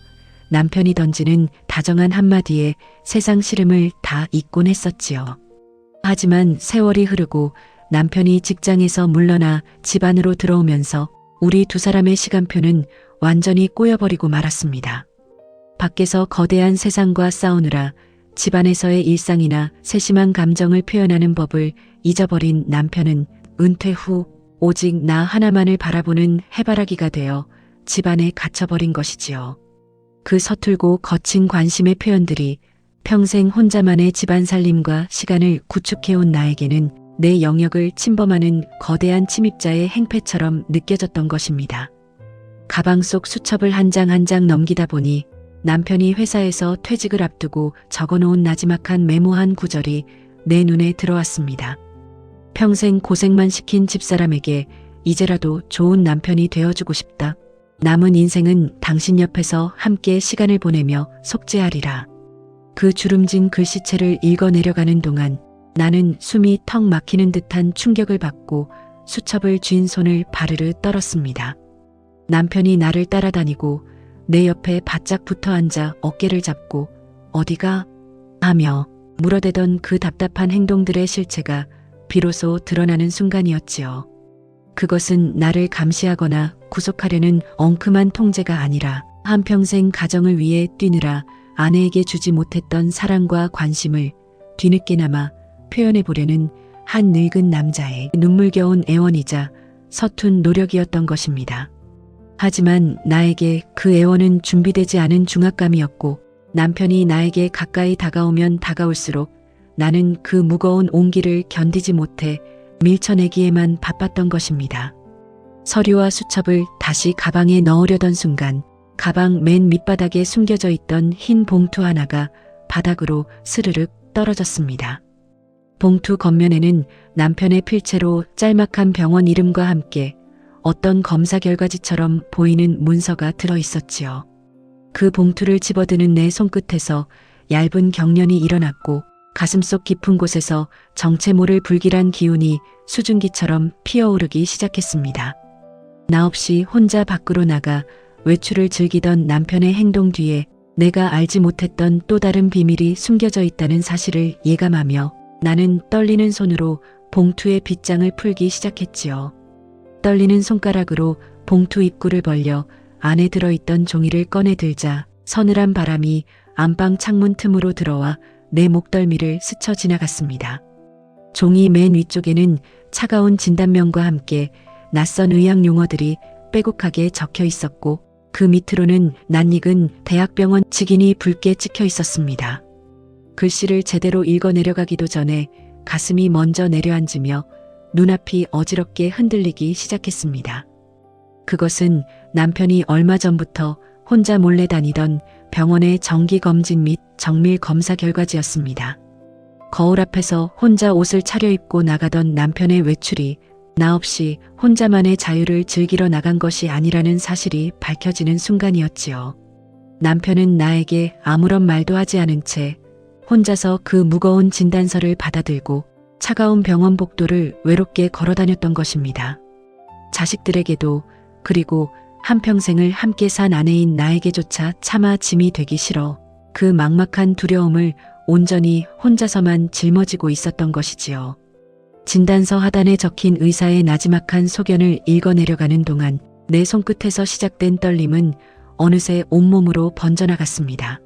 남편이 던지는 다정한 한마디에 세상 시름을 다 잊곤 했었지요. 하지만 세월이 흐르고 남편이 직장에서 물러나 집 안으로 들어오면서 우리 두 사람의 시간표는 완전히 꼬여버리고 말았습니다. 밖에서 거대한 세상과 싸우느라 집안에서의 일상이나 세심한 감정을 표현하는 법을 잊어버린 남편은 은퇴 후 오직 나 하나만을 바라보는 해바라기가 되어 집안에 갇혀버린 것이지요. 그 서툴고 거친 관심의 표현들이 평생 혼자만의 집안 살림과 시간을 구축해온 나에게는 내 영역을 침범하는 거대한 침입자의 행패처럼 느껴졌던 것입니다. 가방 속 수첩을 한 장 한 장 넘기다 보니 남편이 회사에서 퇴직을 앞두고 적어놓은 나지막한 메모한 구절이 내 눈에 들어왔습니다. 평생 고생만 시킨 집사람에게 이제라도 좋은 남편이 되어주고 싶다. 남은 인생은 당신 옆에서 함께 시간을 보내며 속죄하리라. 그 주름진 글씨체를 읽어내려가는 동안 나는 숨이 턱 막히는 듯한 충격을 받고 수첩을 쥔 손을 바르르 떨었습니다. 남편이 나를 따라다니고 내 옆에 바짝 붙어 앉아 어깨를 잡고 어디가? 하며 물어대던 그 답답한 행동들의 실체가 비로소 드러나는 순간이었지요. 그것은 나를 감시하거나 구속하려는 엉큼한 통제가 아니라 한평생 가정을 위해 뛰느라 아내에게 주지 못했던 사랑과 관심을 뒤늦게나마 표현해보려는 한 늙은 남자의 눈물겨운 애원이자 서툰 노력이었던 것입니다. 하지만 나에게 그 애원은 준비되지 않은 중압감이었고, 남편이 나에게 가까이 다가오면 다가올수록 나는 그 무거운 온기를 견디지 못해 밀쳐내기에만 바빴던 것입니다. 서류와 수첩을 다시 가방에 넣으려던 순간 가방 맨 밑바닥에 숨겨져 있던 흰 봉투 하나가 바닥으로 스르륵 떨어졌습니다. 봉투 겉면에는 남편의 필체로 짤막한 병원 이름과 함께 어떤 검사 결과지처럼 보이는 문서가 들어 있었지요. 그 봉투를 집어드는 내 손끝에서 얇은 경련이 일어났고 가슴속 깊은 곳에서 정체 모를 불길한 기운이 수증기처럼 피어오르기 시작했습니다. 나 없이 혼자 밖으로 나가 외출을 즐기던 남편의 행동 뒤에 내가 알지 못했던 또 다른 비밀이 숨겨져 있다는 사실을 예감하며 나는 떨리는 손으로 봉투의 빗장을 풀기 시작했지요. 떨리는 손가락으로 봉투 입구를 벌려 안에 들어있던 종이를 꺼내 들자 서늘한 바람이 안방 창문 틈으로 들어와 내 목덜미를 스쳐 지나갔습니다. 종이 맨 위쪽에는 차가운 진단명과 함께 낯선 의학 용어들이 빼곡하게 적혀 있었고 그 밑으로는 낯익은 대학병원 직인이 붉게 찍혀 있었습니다. 글씨를 제대로 읽어 내려가기도 전에 가슴이 먼저 내려앉으며 눈앞이 어지럽게 흔들리기 시작했습니다. 그것은 남편이 얼마 전부터 혼자 몰래 다니던 병원의 정기검진 및 정밀 검사 결과지였습니다. 거울 앞에서 혼자 옷을 차려입고 나가던 남편의 외출이 나 없이 혼자만의 자유를 즐기러 나간 것이 아니라는 사실이 밝혀지는 순간이었지요. 남편은 나에게 아무런 말도 하지 않은 채 혼자서 그 무거운 진단서를 받아들고 차가운 병원 복도를 외롭게 걸어 다녔던 것입니다. 자식들에게도 그리고 한평생을 함께 산 아내인 나에게조차 차마 짐이 되기 싫어 그 막막한 두려움을 온전히 혼자서만 짊어지고 있었던 것이지요. 진단서 하단에 적힌 의사의 나지막한 소견을 읽어내려가는 동안 내 손끝에서 시작된 떨림은 어느새 온몸으로 번져나갔습니다.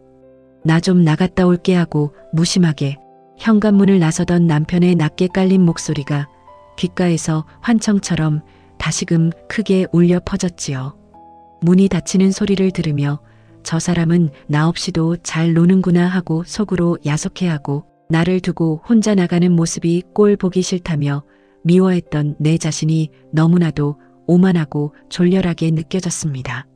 나 좀 나갔다 올게 하고 무심하게 현관문을 나서던 남편의 낮게 깔린 목소리가 귓가에서 환청처럼 다시금 크게 울려 퍼졌지요. 문이 닫히는 소리를 들으며 저 사람은 나 없이도 잘 노는구나 하고 속으로 야속해하고 나를 두고 혼자 나가는 모습이 꼴 보기 싫다며 미워했던 내 자신이 너무나도 오만하고 졸렬하게 느껴졌습니다.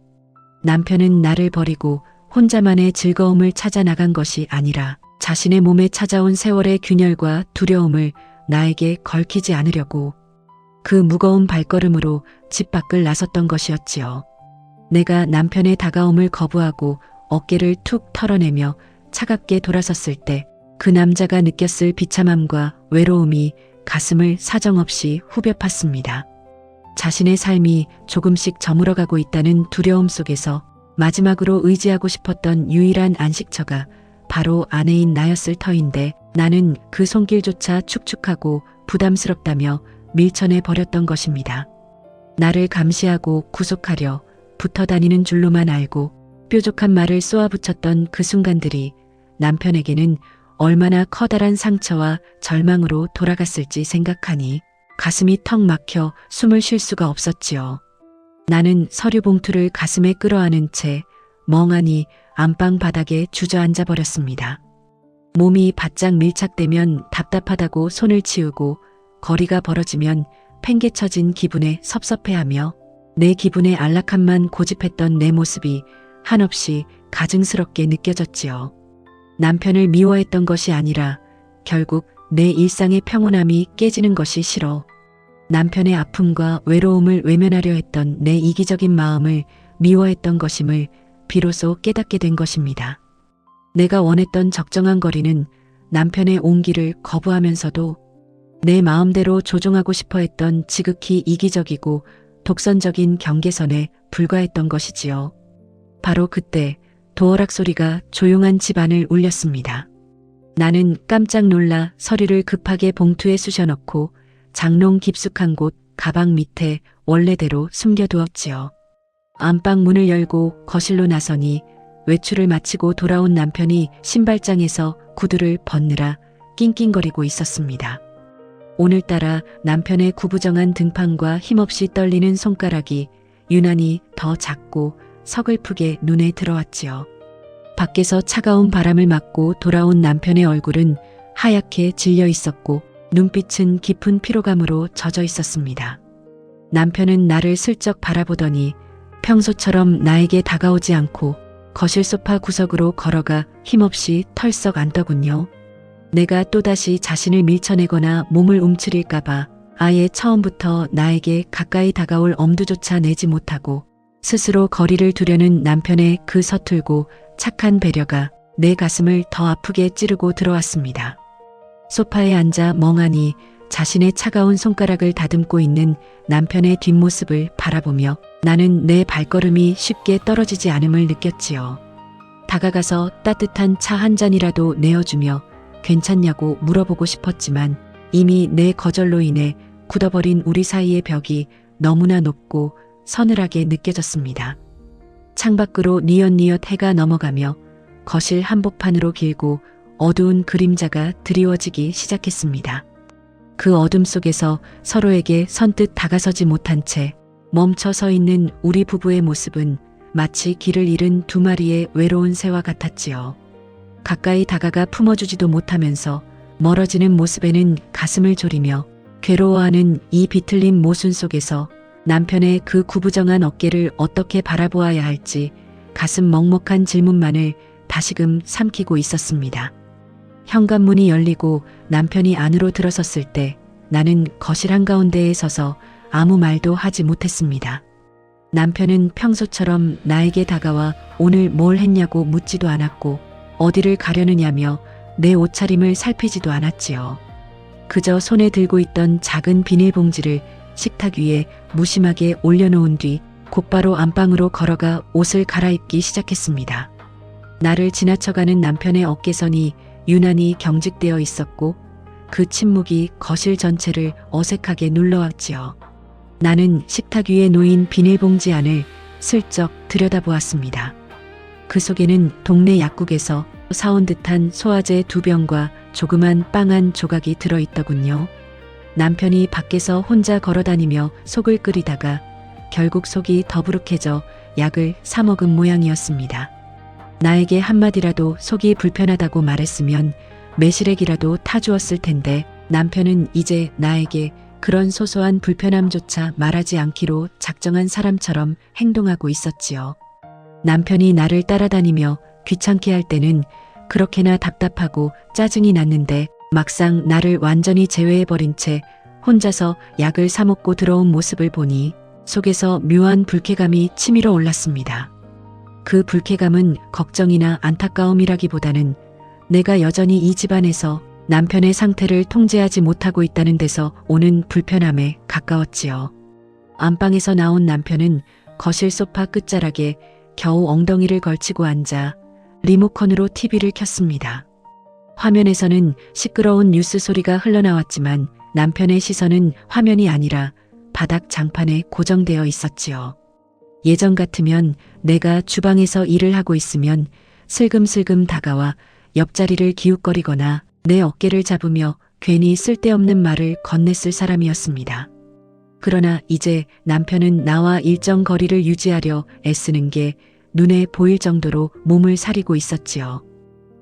남편은 나를 버리고 혼자만의 즐거움을 찾아 나간 것이 아니라 자신의 몸에 찾아온 세월의 균열과 두려움을 나에게 걸키지 않으려고 그 무거운 발걸음으로 집 밖을 나섰던 것이었지요. 내가 남편의 다가옴을 거부하고 어깨를 툭 털어내며 차갑게 돌아섰을 때 그 남자가 느꼈을 비참함과 외로움이 가슴을 사정없이 후벼 팠습니다. 자신의 삶이 조금씩 저물어가고 있다는 두려움 속에서 마지막으로 의지하고 싶었던 유일한 안식처가 바로 아내인 나였을 터인데 나는 그 손길조차 축축하고 부담스럽다며 밀쳐내 버렸던 것입니다. 나를 감시하고 구속하려 붙어 다니는 줄로만 알고 뾰족한 말을 쏘아붙였던 그 순간들이 남편에게는 얼마나 커다란 상처와 절망으로 돌아갔을지 생각하니 가슴이 턱 막혀 숨을 쉴 수가 없었지요. 나는 서류 봉투를 가슴에 끌어안은 채 멍하니 안방 바닥에 주저앉아 버렸습니다. 몸이 바짝 밀착되면 답답하다고 손을 치우고 거리가 벌어지면 팽개쳐진 기분에 섭섭해하며 내 기분의 안락함만 고집했던 내 모습이 한없이 가증스럽게 느껴졌지요. 남편을 미워했던 것이 아니라 결국 내 일상의 평온함이 깨지는 것이 싫어 남편의 아픔과 외로움을 외면하려 했던 내 이기적인 마음을 미워했던 것임을 비로소 깨닫게 된 것입니다. 내가 원했던 적정한 거리는 남편의 온기를 거부하면서도 내 마음대로 조종하고 싶어 했던 지극히 이기적이고 독선적인 경계선에 불과했던 것이지요. 바로 그때 도어락 소리가 조용한 집 안을 울렸습니다. 나는 깜짝 놀라 서류를 급하게 봉투에 쑤셔넣고 장롱 깊숙한 곳 가방 밑에 원래대로 숨겨두었지요. 안방 문을 열고 거실로 나서니 외출을 마치고 돌아온 남편이 신발장에서 구두를 벗느라 낑낑거리고 있었습니다. 오늘따라 남편의 구부정한 등판과 힘없이 떨리는 손가락이 유난히 더 작고 서글프게 눈에 들어왔지요. 밖에서 차가운 바람을 맞고 돌아온 남편의 얼굴은 하얗게 질려 있었고 눈빛은 깊은 피로감으로 젖어 있었습니다. 남편은 나를 슬쩍 바라보더니 평소처럼 나에게 다가오지 않고 거실 소파 구석으로 걸어가 힘없이 털썩 앉더군요. 내가 또다시 자신을 밀쳐내거나 몸을 움츠릴까봐 아예 처음부터 나에게 가까이 다가올 엄두조차 내지 못하고 스스로 거리를 두려는 남편의 그 서툴고 착한 배려가 내 가슴을 더 아프게 찌르고 들어왔습니다. 소파에 앉아 멍하니 자신의 차가운 손가락을 다듬고 있는 남편의 뒷모습을 바라보며 나는 내 발걸음이 쉽게 떨어지지 않음을 느꼈지요. 다가가서 따뜻한 차 한 잔이라도 내어주며 괜찮냐고 물어보고 싶었지만 이미 내 거절로 인해 굳어버린 우리 사이의 벽이 너무나 높고 서늘하게 느껴졌습니다. 창밖으로 뉘엿뉘엿 해가 넘어가며 거실 한복판으로 길고 어두운 그림자가 드리워지기 시작했습니다. 그 어둠 속에서 서로에게 선뜻 다가서지 못한 채 멈춰 서 있는 우리 부부의 모습은 마치 길을 잃은 두 마리의 외로운 새와 같았지요. 가까이 다가가 품어주지도 못하면서 멀어지는 모습에는 가슴을 졸이며 괴로워하는 이 비틀린 모순 속에서 남편의 그 구부정한 어깨를 어떻게 바라보아야 할지 가슴 먹먹한 질문만을 다시금 삼키고 있었습니다. 현관문이 열리고 남편이 안으로 들어섰을 때 나는 거실 한가운데에 서서 아무 말도 하지 못했습니다. 남편은 평소처럼 나에게 다가와 오늘 뭘 했냐고 묻지도 않았고 어디를 가려느냐며 내 옷차림을 살피지도 않았지요. 그저 손에 들고 있던 작은 비닐봉지를 식탁 위에 무심하게 올려놓은 뒤 곧바로 안방으로 걸어가 옷을 갈아입기 시작했습니다. 나를 지나쳐가는 남편의 어깨선이 유난히 경직되어 있었고 그 침묵이 거실 전체를 어색하게 눌러왔지요. 나는 식탁 위에 놓인 비닐봉지 안을 슬쩍 들여다보았습니다. 그 속에는 동네 약국에서 사온 듯한 소화제 2병과 조그만 빵 한 조각이 들어있더군요. 남편이 밖에서 혼자 걸어다니며 속을 끓이다가 결국 속이 더부룩해져 약을 사 먹은 모양이었습니다. 나에게 한마디라도 속이 불편하다고 말했으면 매실액이라도 타주었을 텐데 남편은 이제 나에게 그런 소소한 불편함조차 말하지 않기로 작정한 사람처럼 행동하고 있었지요. 남편이 나를 따라다니며 귀찮게 할 때는 그렇게나 답답하고 짜증이 났는데 막상 나를 완전히 제외해버린 채 혼자서 약을 사 먹고 들어온 모습을 보니 속에서 묘한 불쾌감이 치밀어 올랐습니다. 그 불쾌감은 걱정이나 안타까움이라기보다는 내가 여전히 이 집안에서 남편의 상태를 통제하지 못하고 있다는 데서 오는 불편함에 가까웠지요. 안방에서 나온 남편은 거실 소파 끝자락에 겨우 엉덩이를 걸치고 앉아 리모컨으로 TV를 켰습니다. 화면에서는 시끄러운 뉴스 소리가 흘러나왔지만 남편의 시선은 화면이 아니라 바닥 장판에 고정되어 있었지요. 예전 같으면 내가 주방에서 일을 하고 있으면 슬금슬금 다가와 옆자리를 기웃거리거나 내 어깨를 잡으며 괜히 쓸데없는 말을 건넸을 사람이었습니다. 그러나 이제 남편은 나와 일정 거리를 유지하려 애쓰는 게 눈에 보일 정도로 몸을 사리고 있었지요.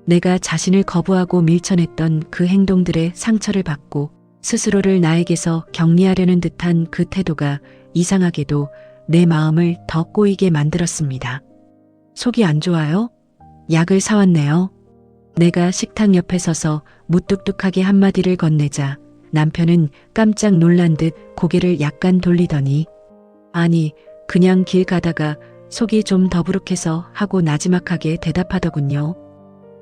내가 자신을 거부하고 밀쳐냈던 그 행동들의 상처를 받고 스스로를 나에게서 격리하려는 듯한 그 태도가 이상하게도 내 마음을 더 꼬이게 만들었습니다. 속이 안 좋아요? 약을 사왔네요. 내가 식탁 옆에 서서 무뚝뚝하게 한마디를 건네자 남편은 깜짝 놀란 듯 고개를 약간 돌리더니 아니 그냥 길 가다가 속이 좀 더부룩해서 하고 나지막하게 대답하더군요.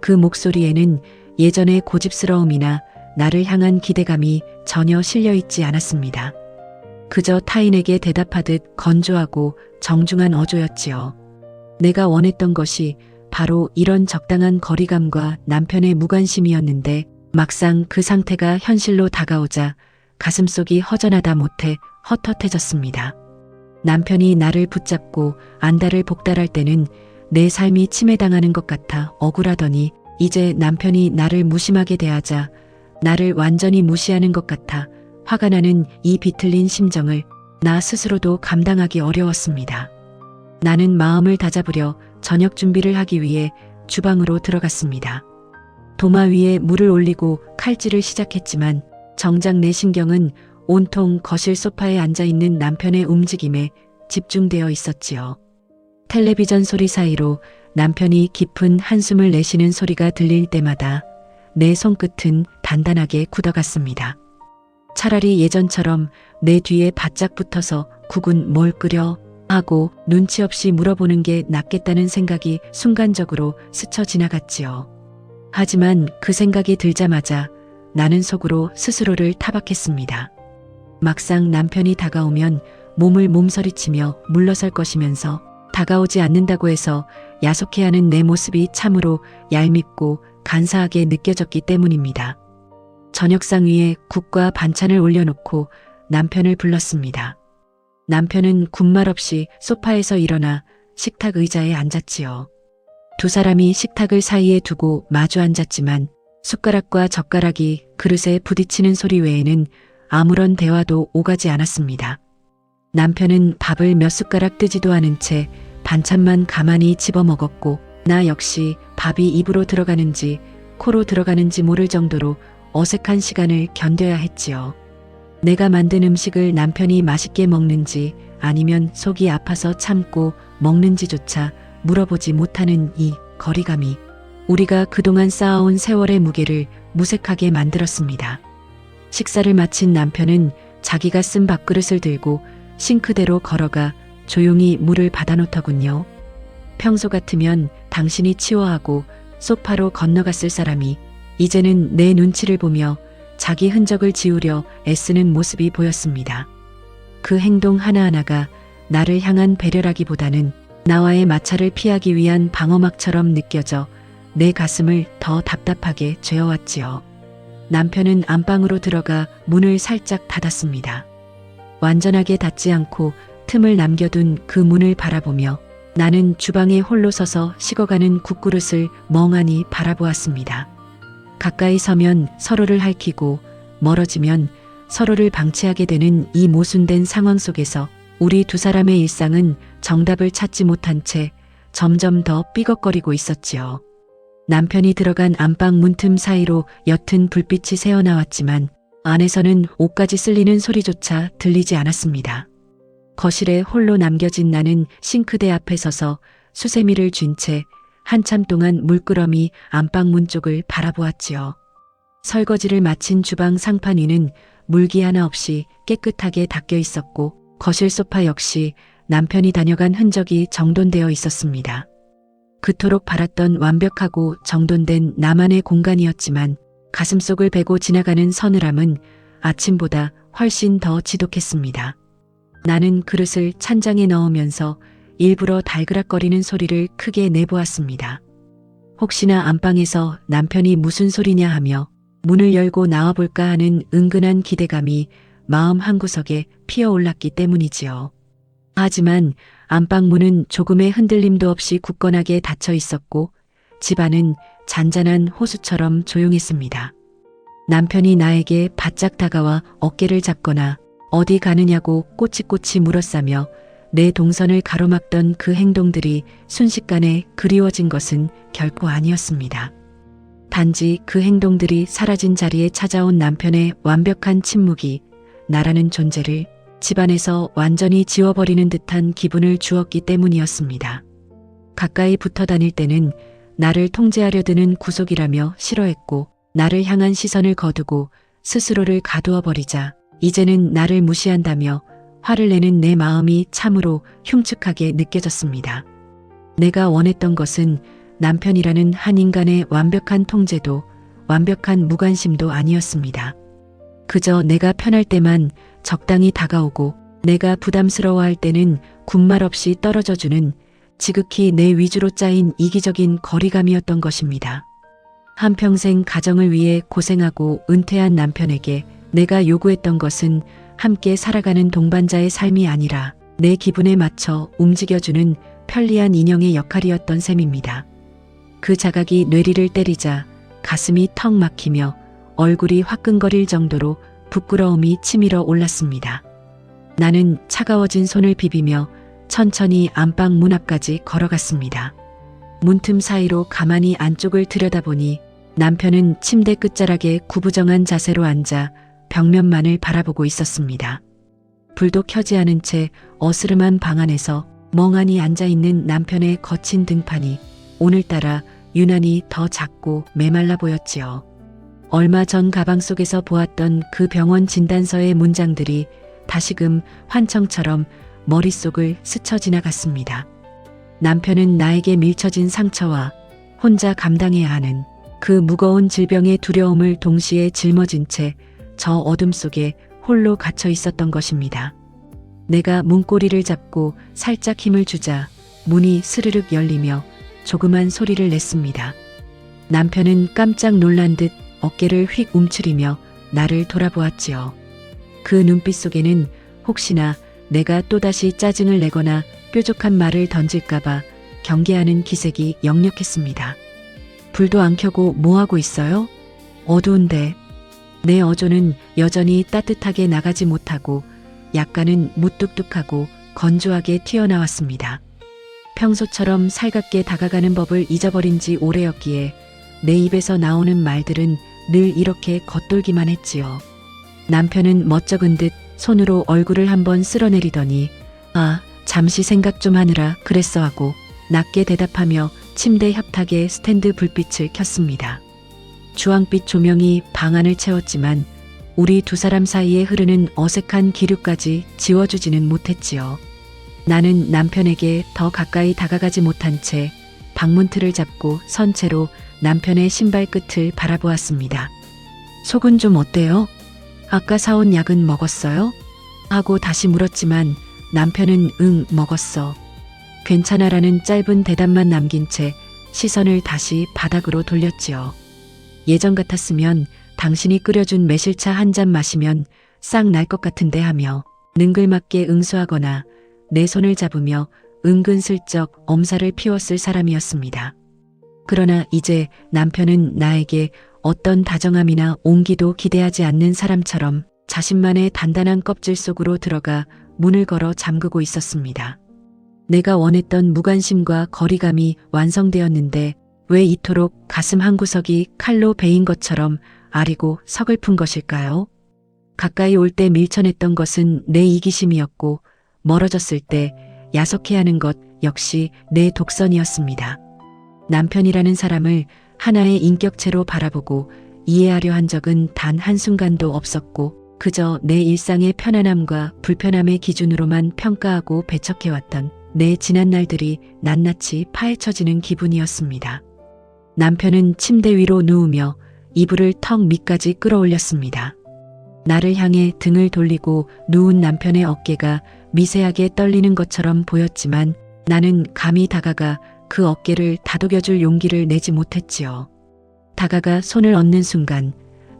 그 목소리에는 예전의 고집스러움이나 나를 향한 기대감이 전혀 실려있지 않았습니다. 그저 타인에게 대답하듯 건조하고 정중한 어조였지요. 내가 원했던 것이 바로 이런 적당한 거리감과 남편의 무관심이었는데 막상 그 상태가 현실로 다가오자 가슴속이 허전하다 못해 헛헛해졌습니다. 남편이 나를 붙잡고 안달을 복달할 때는 내 삶이 침해당하는 것 같아 억울하더니 이제 남편이 나를 무심하게 대하자 나를 완전히 무시하는 것 같아 화가 나는 이 비틀린 심정을 나 스스로도 감당하기 어려웠습니다. 나는 마음을 다잡으려 저녁 준비를 하기 위해 주방으로 들어갔습니다. 도마 위에 물을 올리고 칼질을 시작했지만 정작 내 신경은 온통 거실 소파에 앉아있는 남편의 움직임에 집중되어 있었지요. 텔레비전 소리 사이로 남편이 깊은 한숨을 내쉬는 소리가 들릴 때마다 내 손끝은 단단하게 굳어갔습니다. 차라리 예전처럼 내 뒤에 바짝 붙어서 국은 뭘 끓여 하고 눈치 없이 물어보는 게 낫겠다는 생각이 순간적으로 스쳐 지나갔지요. 하지만 그 생각이 들자마자 나는 속으로 스스로를 타박했습니다. 막상 남편이 다가오면 몸을 몸서리치며 물러설 것이면서 다가오지 않는다고 해서 야속해하는 내 모습이 참으로 얄밉고 간사하게 느껴졌기 때문입니다. 저녁상 위에 국과 반찬을 올려놓고 남편을 불렀습니다. 남편은 군말 없이 소파에서 일어나 식탁 의자에 앉았지요. 두 사람이 식탁을 사이에 두고 마주 앉았지만 숟가락과 젓가락이 그릇에 부딪히는 소리 외에는 아무런 대화도 오가지 않았습니다. 남편은 밥을 몇 숟가락 뜨지도 않은 채 반찬만 가만히 집어 먹었고 나 역시 밥이 입으로 들어가는지 코로 들어가는지 모를 정도로 어색한 시간을 견뎌야 했지요. 내가 만든 음식을 남편이 맛있게 먹는지 아니면 속이 아파서 참고 먹는지조차 물어보지 못하는 이 거리감이 우리가 그동안 쌓아온 세월의 무게를 무색하게 만들었습니다. 식사를 마친 남편은 자기가 쓴 밥그릇을 들고 싱크대로 걸어가 조용히 물을 받아놓더군요. 평소 같으면 당신이 치워하고 소파로 건너갔을 사람이 이제는 내 눈치를 보며 자기 흔적을 지우려 애쓰는 모습이 보였습니다. 그 행동 하나하나가 나를 향한 배려라기보다는 나와의 마찰을 피하기 위한 방어막처럼 느껴져 내 가슴을 더 답답하게 죄어왔지요. 남편은 안방으로 들어가 문을 살짝 닫았습니다. 완전하게 닫지 않고 틈을 남겨둔 그 문을 바라보며 나는 주방에 홀로 서서 식어가는 국그릇을 멍하니 바라보았습니다. 가까이 서면 서로를 핥히고 멀어지면 서로를 방치하게 되는 이 모순된 상황 속에서 우리 두 사람의 일상은 정답을 찾지 못한 채 점점 더 삐걱거리고 있었지요. 남편이 들어간 안방 문틈 사이로 옅은 불빛이 새어나왔지만 안에서는 옷까지 쓸리는 소리조차 들리지 않았습니다. 거실에 홀로 남겨진 나는 싱크대 앞에 서서 수세미를 쥔 채 한참 동안 물끄러미 안방 문 쪽을 바라보았지요. 설거지를 마친 주방 상판 위는 물기 하나 없이 깨끗하게 닦여 있었고 거실 소파 역시 남편이 다녀간 흔적이 정돈되어 있었습니다. 그토록 바랐던 완벽하고 정돈된 나만의 공간이었지만 가슴속을 베고 지나가는 서늘함은 아침보다 훨씬 더 지독했습니다. 나는 그릇을 찬장에 넣으면서 일부러 달그락거리는 소리를 크게 내보았습니다. 혹시나 안방에서 남편이 무슨 소리냐 하며 문을 열고 나와볼까 하는 은근한 기대감이 마음 한구석에 피어올랐기 때문이지요. 하지만 안방 문은 조금의 흔들림도 없이 굳건하게 닫혀 있었고 집안은 잔잔한 호수처럼 조용했습니다. 남편이 나에게 바짝 다가와 어깨를 잡거나 어디 가느냐고 꼬치꼬치 물어싸며 내 동선을 가로막던 그 행동들이 순식간에 그리워진 것은 결코 아니었습니다. 단지 그 행동들이 사라진 자리에 찾아온 남편의 완벽한 침묵이 나라는 존재를 집안에서 완전히 지워버리는 듯한 기분을 주었기 때문이었습니다. 가까이 붙어 다닐 때는 나를 통제하려 드는 구속이라며 싫어했고 나를 향한 시선을 거두고 스스로를 가두어 버리자 이제는 나를 무시한다며 화를 내는 내 마음이 참으로 흉측하게 느껴졌습니다. 내가 원했던 것은 남편이라는 한 인간의 완벽한 통제도 완벽한 무관심도 아니었습니다. 그저 내가 편할 때만 적당히 다가오고 내가 부담스러워할 때는 군말 없이 떨어져주는 지극히 내 위주로 짜인 이기적인 거리감이었던 것입니다. 한평생 가정을 위해 고생하고 은퇴한 남편에게 내가 요구했던 것은 함께 살아가는 동반자의 삶이 아니라 내 기분에 맞춰 움직여주는 편리한 인형의 역할이었던 셈입니다. 그 자각이 뇌리를 때리자 가슴이 턱 막히며 얼굴이 화끈거릴 정도로 부끄러움이 치밀어 올랐습니다. 나는 차가워진 손을 비비며 천천히 안방 문 앞까지 걸어갔습니다. 문틈 사이로 가만히 안쪽을 들여다보니 남편은 침대 끝자락에 구부정한 자세로 앉아 벽면만을 바라보고 있었습니다. 불도 켜지 않은 채 어스름한 방 안에서 멍하니 앉아있는 남편의 거친 등판이 오늘따라 유난히 더 작고 메말라 보였지요. 얼마 전 가방 속에서 보았던 그 병원 진단서의 문장들이 다시금 환청처럼 머릿속을 스쳐 지나갔습니다. 남편은 나에게 밀쳐진 상처와 혼자 감당해야 하는 그 무거운 질병의 두려움을 동시에 짊어진 채 저 어둠 속에 홀로 갇혀 있었던 것입니다. 내가 문고리를 잡고 살짝 힘을 주자 문이 스르륵 열리며 조그만 소리를 냈습니다. 남편은 깜짝 놀란 듯 어깨를 휙 움츠리며 나를 돌아보았지요. 그 눈빛 속에는 혹시나 내가 또다시 짜증을 내거나 뾰족한 말을 던질까봐 경계하는 기색이 역력했습니다. 불도 안 켜고 뭐하고 있어요? 어두운데. 내 어조는 여전히 따뜻하게 나가지 못하고 약간은 무뚝뚝하고 건조하게 튀어나왔습니다. 평소처럼 살갑게 다가가는 법을 잊어버린 지 오래였기에 내 입에서 나오는 말들은 늘 이렇게 겉돌기만 했지요. 남편은 멋쩍은 듯 손으로 얼굴을 한번 쓸어내리더니 아, 잠시 생각 좀 하느라 그랬어 하고 낮게 대답하며 침대 협탁에 스탠드 불빛을 켰습니다. 주황빛 조명이 방 안을 채웠지만 우리 두 사람 사이에 흐르는 어색한 기류까지 지워주지는 못했지요. 나는 남편에게 더 가까이 다가가지 못한 채 방문틀을 잡고 선 채로 남편의 신발 끝을 바라보았습니다. 속은 좀 어때요? 아까 사온 약은 먹었어요? 하고 다시 물었지만 남편은 응, 먹었어. 괜찮아라는 짧은 대답만 남긴 채 시선을 다시 바닥으로 돌렸지요. 예전 같았으면 당신이 끓여준 매실차 한 잔 마시면 싹 날 것 같은데 하며 능글맞게 응수하거나 내 손을 잡으며 은근슬쩍 엄살을 피웠을 사람이었습니다. 그러나 이제 남편은 나에게 어떤 다정함이나 온기도 기대하지 않는 사람처럼 자신만의 단단한 껍질 속으로 들어가 문을 걸어 잠그고 있었습니다. 내가 원했던 무관심과 거리감이 완성되었는데 왜 이토록 가슴 한구석이 칼로 베인 것처럼 아리고 서글픈 것일까요? 가까이 올 때 밀쳐냈던 것은 내 이기심이었고 멀어졌을 때 야속해하는 것 역시 내 독선이었습니다. 남편이라는 사람을 하나의 인격체로 바라보고 이해하려 한 적은 단 한순간도 없었고 그저 내 일상의 편안함과 불편함의 기준으로만 평가하고 배척해왔던 내 지난 날들이 낱낱이 파헤쳐지는 기분이었습니다. 남편은 침대 위로 누우며 이불을 턱 밑까지 끌어올렸습니다. 나를 향해 등을 돌리고 누운 남편의 어깨가 미세하게 떨리는 것처럼 보였지만 나는 감히 다가가 그 어깨를 다독여줄 용기를 내지 못했지요. 다가가 손을 얹는 순간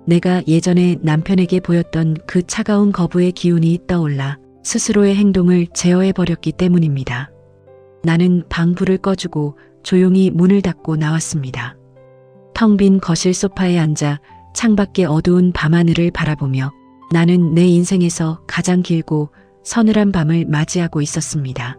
내가 예전에 남편에게 보였던 그 차가운 거부의 기운이 떠올라 스스로의 행동을 제어해버렸기 때문입니다. 나는 방 불을 꺼주고 조용히 문을 닫고 나왔습니다. 텅 빈 거실 소파에 앉아 창밖의 어두운 밤하늘을 바라보며 나는 내 인생에서 가장 길고 서늘한 밤을 맞이하고 있었습니다.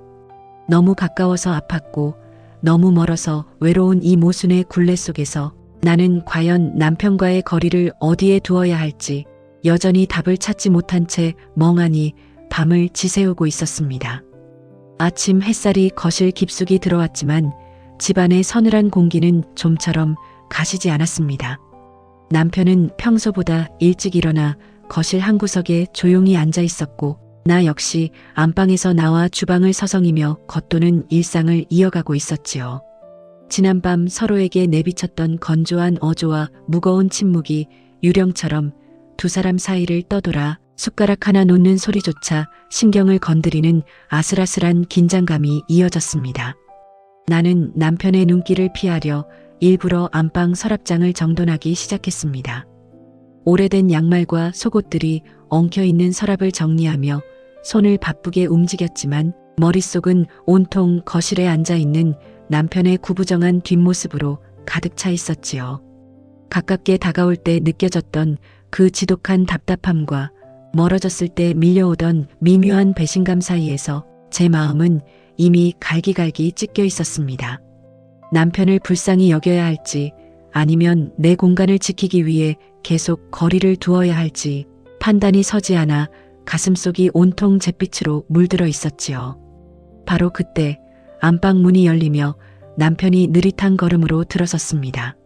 너무 가까워서 아팠고 너무 멀어서 외로운 이 모순의 굴레 속에서 나는 과연 남편과의 거리를 어디에 두어야 할지 여전히 답을 찾지 못한 채 멍하니 밤을 지새우고 있었습니다. 아침 햇살이 거실 깊숙이 들어왔지만 집안의 서늘한 공기는 좀처럼 가시지 않았습니다. 남편은 평소보다 일찍 일어나 거실 한 구석에 조용히 앉아 있었고 나 역시 안방에서 나와 주방을 서성이며 겉도는 일상을 이어가고 있었지요. 지난밤 서로에게 내비쳤던 건조한 어조와 무거운 침묵이 유령처럼 두 사람 사이를 떠돌아 숟가락 하나 놓는 소리조차 신경을 건드리는 아슬아슬한 긴장감이 이어졌습니다. 나는 남편의 눈길을 피하려 일부러 안방 서랍장을 정돈하기 시작했습니다. 오래된 양말과 속옷들이 엉켜있는 서랍을 정리하며 손을 바쁘게 움직였지만 머릿속은 온통 거실에 앉아있는 남편의 구부정한 뒷모습으로 가득 차 있었지요. 가깝게 다가올 때 느껴졌던 그 지독한 답답함과 멀어졌을 때 밀려오던 미묘한 배신감 사이에서 제 마음은 이미 갈기갈기 찢겨 있었습니다. 남편을 불쌍히 여겨야 할지 아니면 내 공간을 지키기 위해 계속 거리를 두어야 할지 판단이 서지 않아 가슴속이 온통 잿빛으로 물들어 있었지요. 바로 그때 안방 문이 열리며 남편이 느릿한 걸음으로 들어섰습니다.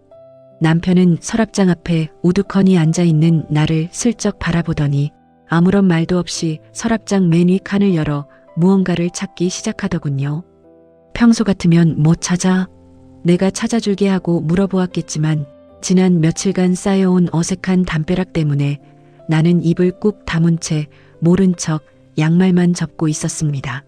남편은 서랍장 앞에 우두커니 앉아있는 나를 슬쩍 바라보더니 아무런 말도 없이 서랍장 맨 위 칸을 열어 무언가를 찾기 시작하더군요. 평소 같으면 뭐 찾아? 내가 찾아줄게 하고 물어보았겠지만 지난 며칠간 쌓여온 어색한 담벼락 때문에 나는 입을 꾹 다문 채 모른 척 양말만 접고 있었습니다.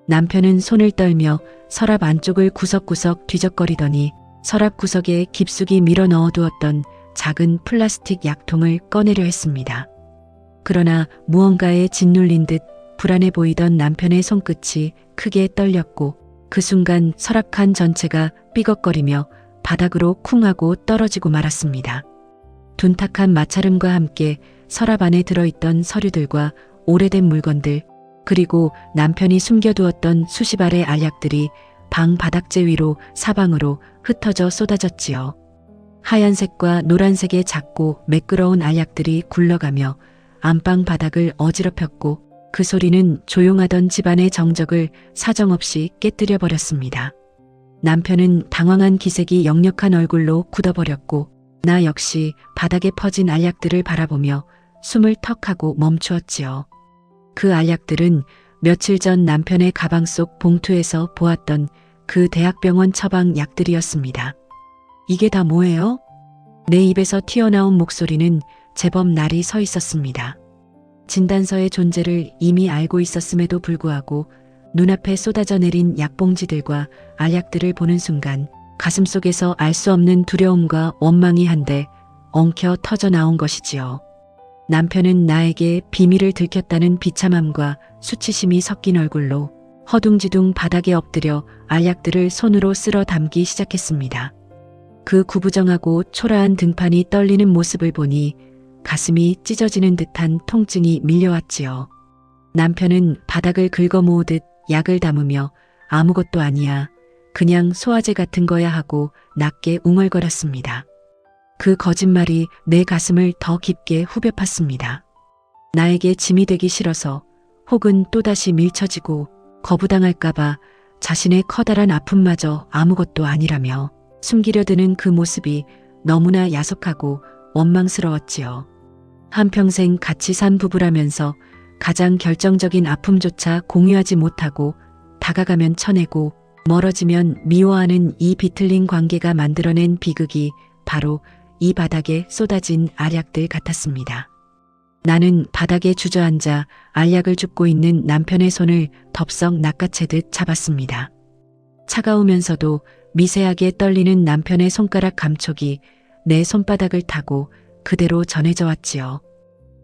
남편은 손을 떨며 서랍 안쪽을 구석구석 뒤적거리더니 서랍 구석에 깊숙이 밀어 넣어두었던 작은 플라스틱 약통을 꺼내려 했습니다. 그러나 무언가에 짓눌린 듯 불안해 보이던 남편의 손끝이 크게 떨렸고 그 순간 서랍칸 전체가 삐걱거리며 바닥으로 쿵 하고 떨어지고 말았습니다. 둔탁한 마찰음과 함께 서랍 안에 들어있던 서류들과 오래된 물건들, 그리고 남편이 숨겨두었던 수십 알의 알약들이 방 바닥재 위로 사방으로 흩어져 쏟아졌지요. 하얀색과 노란색의 작고 매끄러운 알약들이 굴러가며 안방 바닥을 어지럽혔고 그 소리는 조용하던 집안의 정적을 사정없이 깨뜨려 버렸습니다. 남편은 당황한 기색이 역력한 얼굴로 굳어버렸고 나 역시 바닥에 퍼진 알약들을 바라보며 숨을 턱하고 멈추었지요. 그 알약들은 며칠 전 남편의 가방 속 봉투에서 보았던 그 대학병원 처방 약들이었습니다. 이게 다 뭐예요? 내 입에서 튀어나온 목소리는 제법 날이 서 있었습니다. 진단서의 존재를 이미 알고 있었음에도 불구하고 눈앞에 쏟아져 내린 약봉지들과 알약들을 보는 순간 가슴속에서 알 수 없는 두려움과 원망이 한데 엉켜 터져 나온 것이지요. 남편은 나에게 비밀을 들켰다는 비참함과 수치심이 섞인 얼굴로 허둥지둥 바닥에 엎드려 알약들을 손으로 쓸어 담기 시작했습니다. 그 구부정하고 초라한 등판이 떨리는 모습을 보니 가슴이 찢어지는 듯한 통증이 밀려왔지요. 남편은 바닥을 긁어 모으듯 약을 담으며 아무것도 아니야, 그냥 소화제 같은 거야 하고 낮게 웅얼거렸습니다. 그 거짓말이 내 가슴을 더 깊게 후벼 팠습니다. 나에게 짐이 되기 싫어서 혹은 또다시 밀쳐지고 거부당할까봐 자신의 커다란 아픔마저 아무것도 아니라며 숨기려 드는 그 모습이 너무나 야속하고 원망스러웠지요. 한평생 같이 산 부부라면서 가장 결정적인 아픔조차 공유하지 못하고 다가가면 쳐내고 멀어지면 미워하는 이 비틀린 관계가 만들어낸 비극이 바로 이 바닥에 쏟아진 알약들 같았습니다. 나는 바닥에 주저앉아 알약을 줍고 있는 남편의 손을 덥석 낚아채듯 잡았습니다. 차가우면서도 미세하게 떨리는 남편의 손가락 감촉이 내 손바닥을 타고 그대로 전해져 왔지요.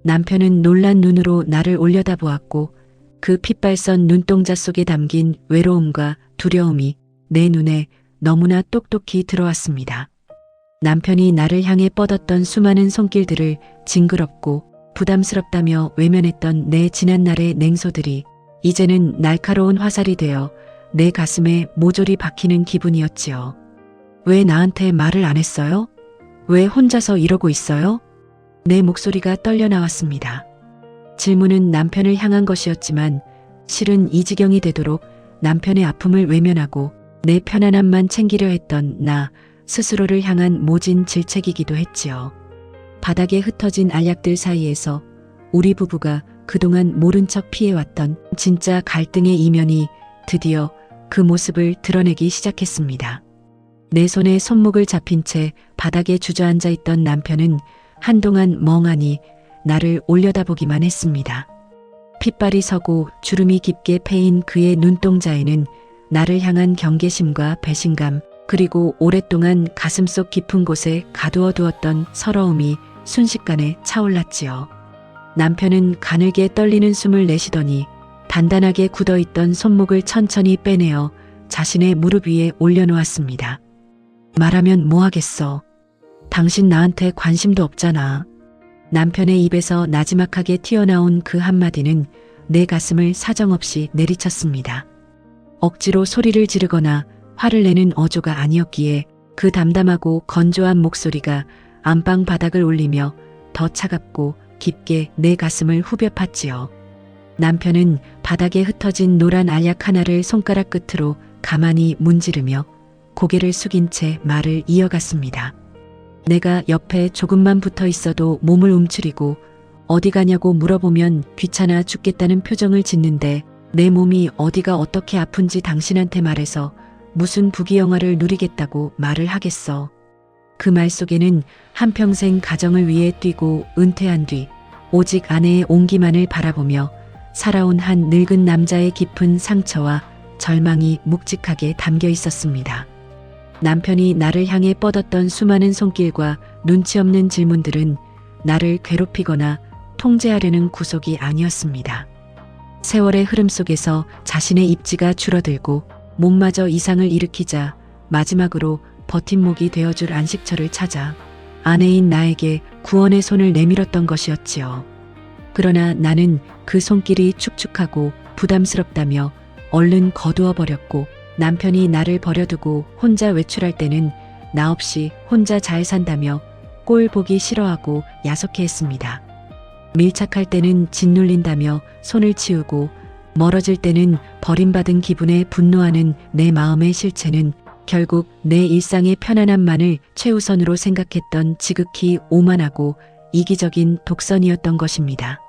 남편은 놀란 눈으로 나를 올려다보았고 그 핏발선 눈동자 속에 담긴 외로움과 두려움이 내 눈에 너무나 똑똑히 들어왔습니다. 남편이 나를 향해 뻗었던 수많은 손길들을 징그럽고 부담스럽다며 외면했던 내 지난날의 냉소들이 이제는 날카로운 화살이 되어 내 가슴에 모조리 박히는 기분이었지요. 왜 나한테 말을 안 했어요? 왜 혼자서 이러고 있어요? 내 목소리가 떨려 나왔습니다. 질문은 남편을 향한 것이었지만 실은 이 지경이 되도록 남편의 아픔을 외면하고 내 편안함만 챙기려 했던 나 스스로를 향한 모진 질책이기도 했지요. 바닥에 흩어진 알약들 사이에서 우리 부부가 그동안 모른 척 피해왔던 진짜 갈등의 이면이 드디어 그 모습을 드러내기 시작했습니다. 내 손에 손목을 잡힌 채 바닥에 주저앉아 있던 남편은 한동안 멍하니 나를 올려다보기만 했습니다. 핏발이 서고 주름이 깊게 패인 그의 눈동자에는 나를 향한 경계심과 배신감, 그리고 오랫동안 가슴속 깊은 곳에 가두어 두었던 서러움이 순식간에 차올랐지요. 남편은 가늘게 떨리는 숨을 내쉬더니 단단하게 굳어있던 손목을 천천히 빼내어 자신의 무릎 위에 올려놓았습니다. 말하면 뭐하겠어. 당신 나한테 관심도 없잖아. 남편의 입에서 나지막하게 튀어나온 그 한마디는 내 가슴을 사정없이 내리쳤습니다. 억지로 소리를 지르거나 화를 내는 어조가 아니었기에 그 담담하고 건조한 목소리가 안방 바닥을 울리며 더 차갑고 깊게 내 가슴을 후벼 팠지요. 남편은 바닥에 흩어진 노란 알약 하나를 손가락 끝으로 가만히 문지르며 고개를 숙인 채 말을 이어갔습니다. 내가 옆에 조금만 붙어 있어도 몸을 움츠리고 어디 가냐고 물어보면 귀찮아 죽겠다는 표정을 짓는데 내 몸이 어디가 어떻게 아픈지 당신한테 말해서 무슨 부귀영화를 누리겠다고 말을 하겠어. 그 말 속에는 한평생 가정을 위해 뛰고 은퇴한 뒤 오직 아내의 온기만을 바라보며 살아온 한 늙은 남자의 깊은 상처와 절망이 묵직하게 담겨 있었습니다. 남편이 나를 향해 뻗었던 수많은 손길과 눈치 없는 질문들은 나를 괴롭히거나 통제하려는 구속이 아니었습니다. 세월의 흐름 속에서 자신의 입지가 줄어들고 몸마저 이상을 일으키자 마지막으로 버팀목이 되어줄 안식처를 찾아 아내인 나에게 구원의 손을 내밀었던 것이었지요. 그러나 나는 그 손길이 축축하고 부담스럽다며 얼른 거두어 버렸고, 남편이 나를 버려두고 혼자 외출할 때는 나 없이 혼자 잘 산다며 꼴 보기 싫어하고 야속해했습니다. 밀착할 때는 짓눌린다며 손을 치우고, 멀어질 때는 버림받은 기분에 분노하는 내 마음의 실체는 결국 내 일상의 편안함만을 최우선으로 생각했던 지극히 오만하고 이기적인 독선이었던 것입니다.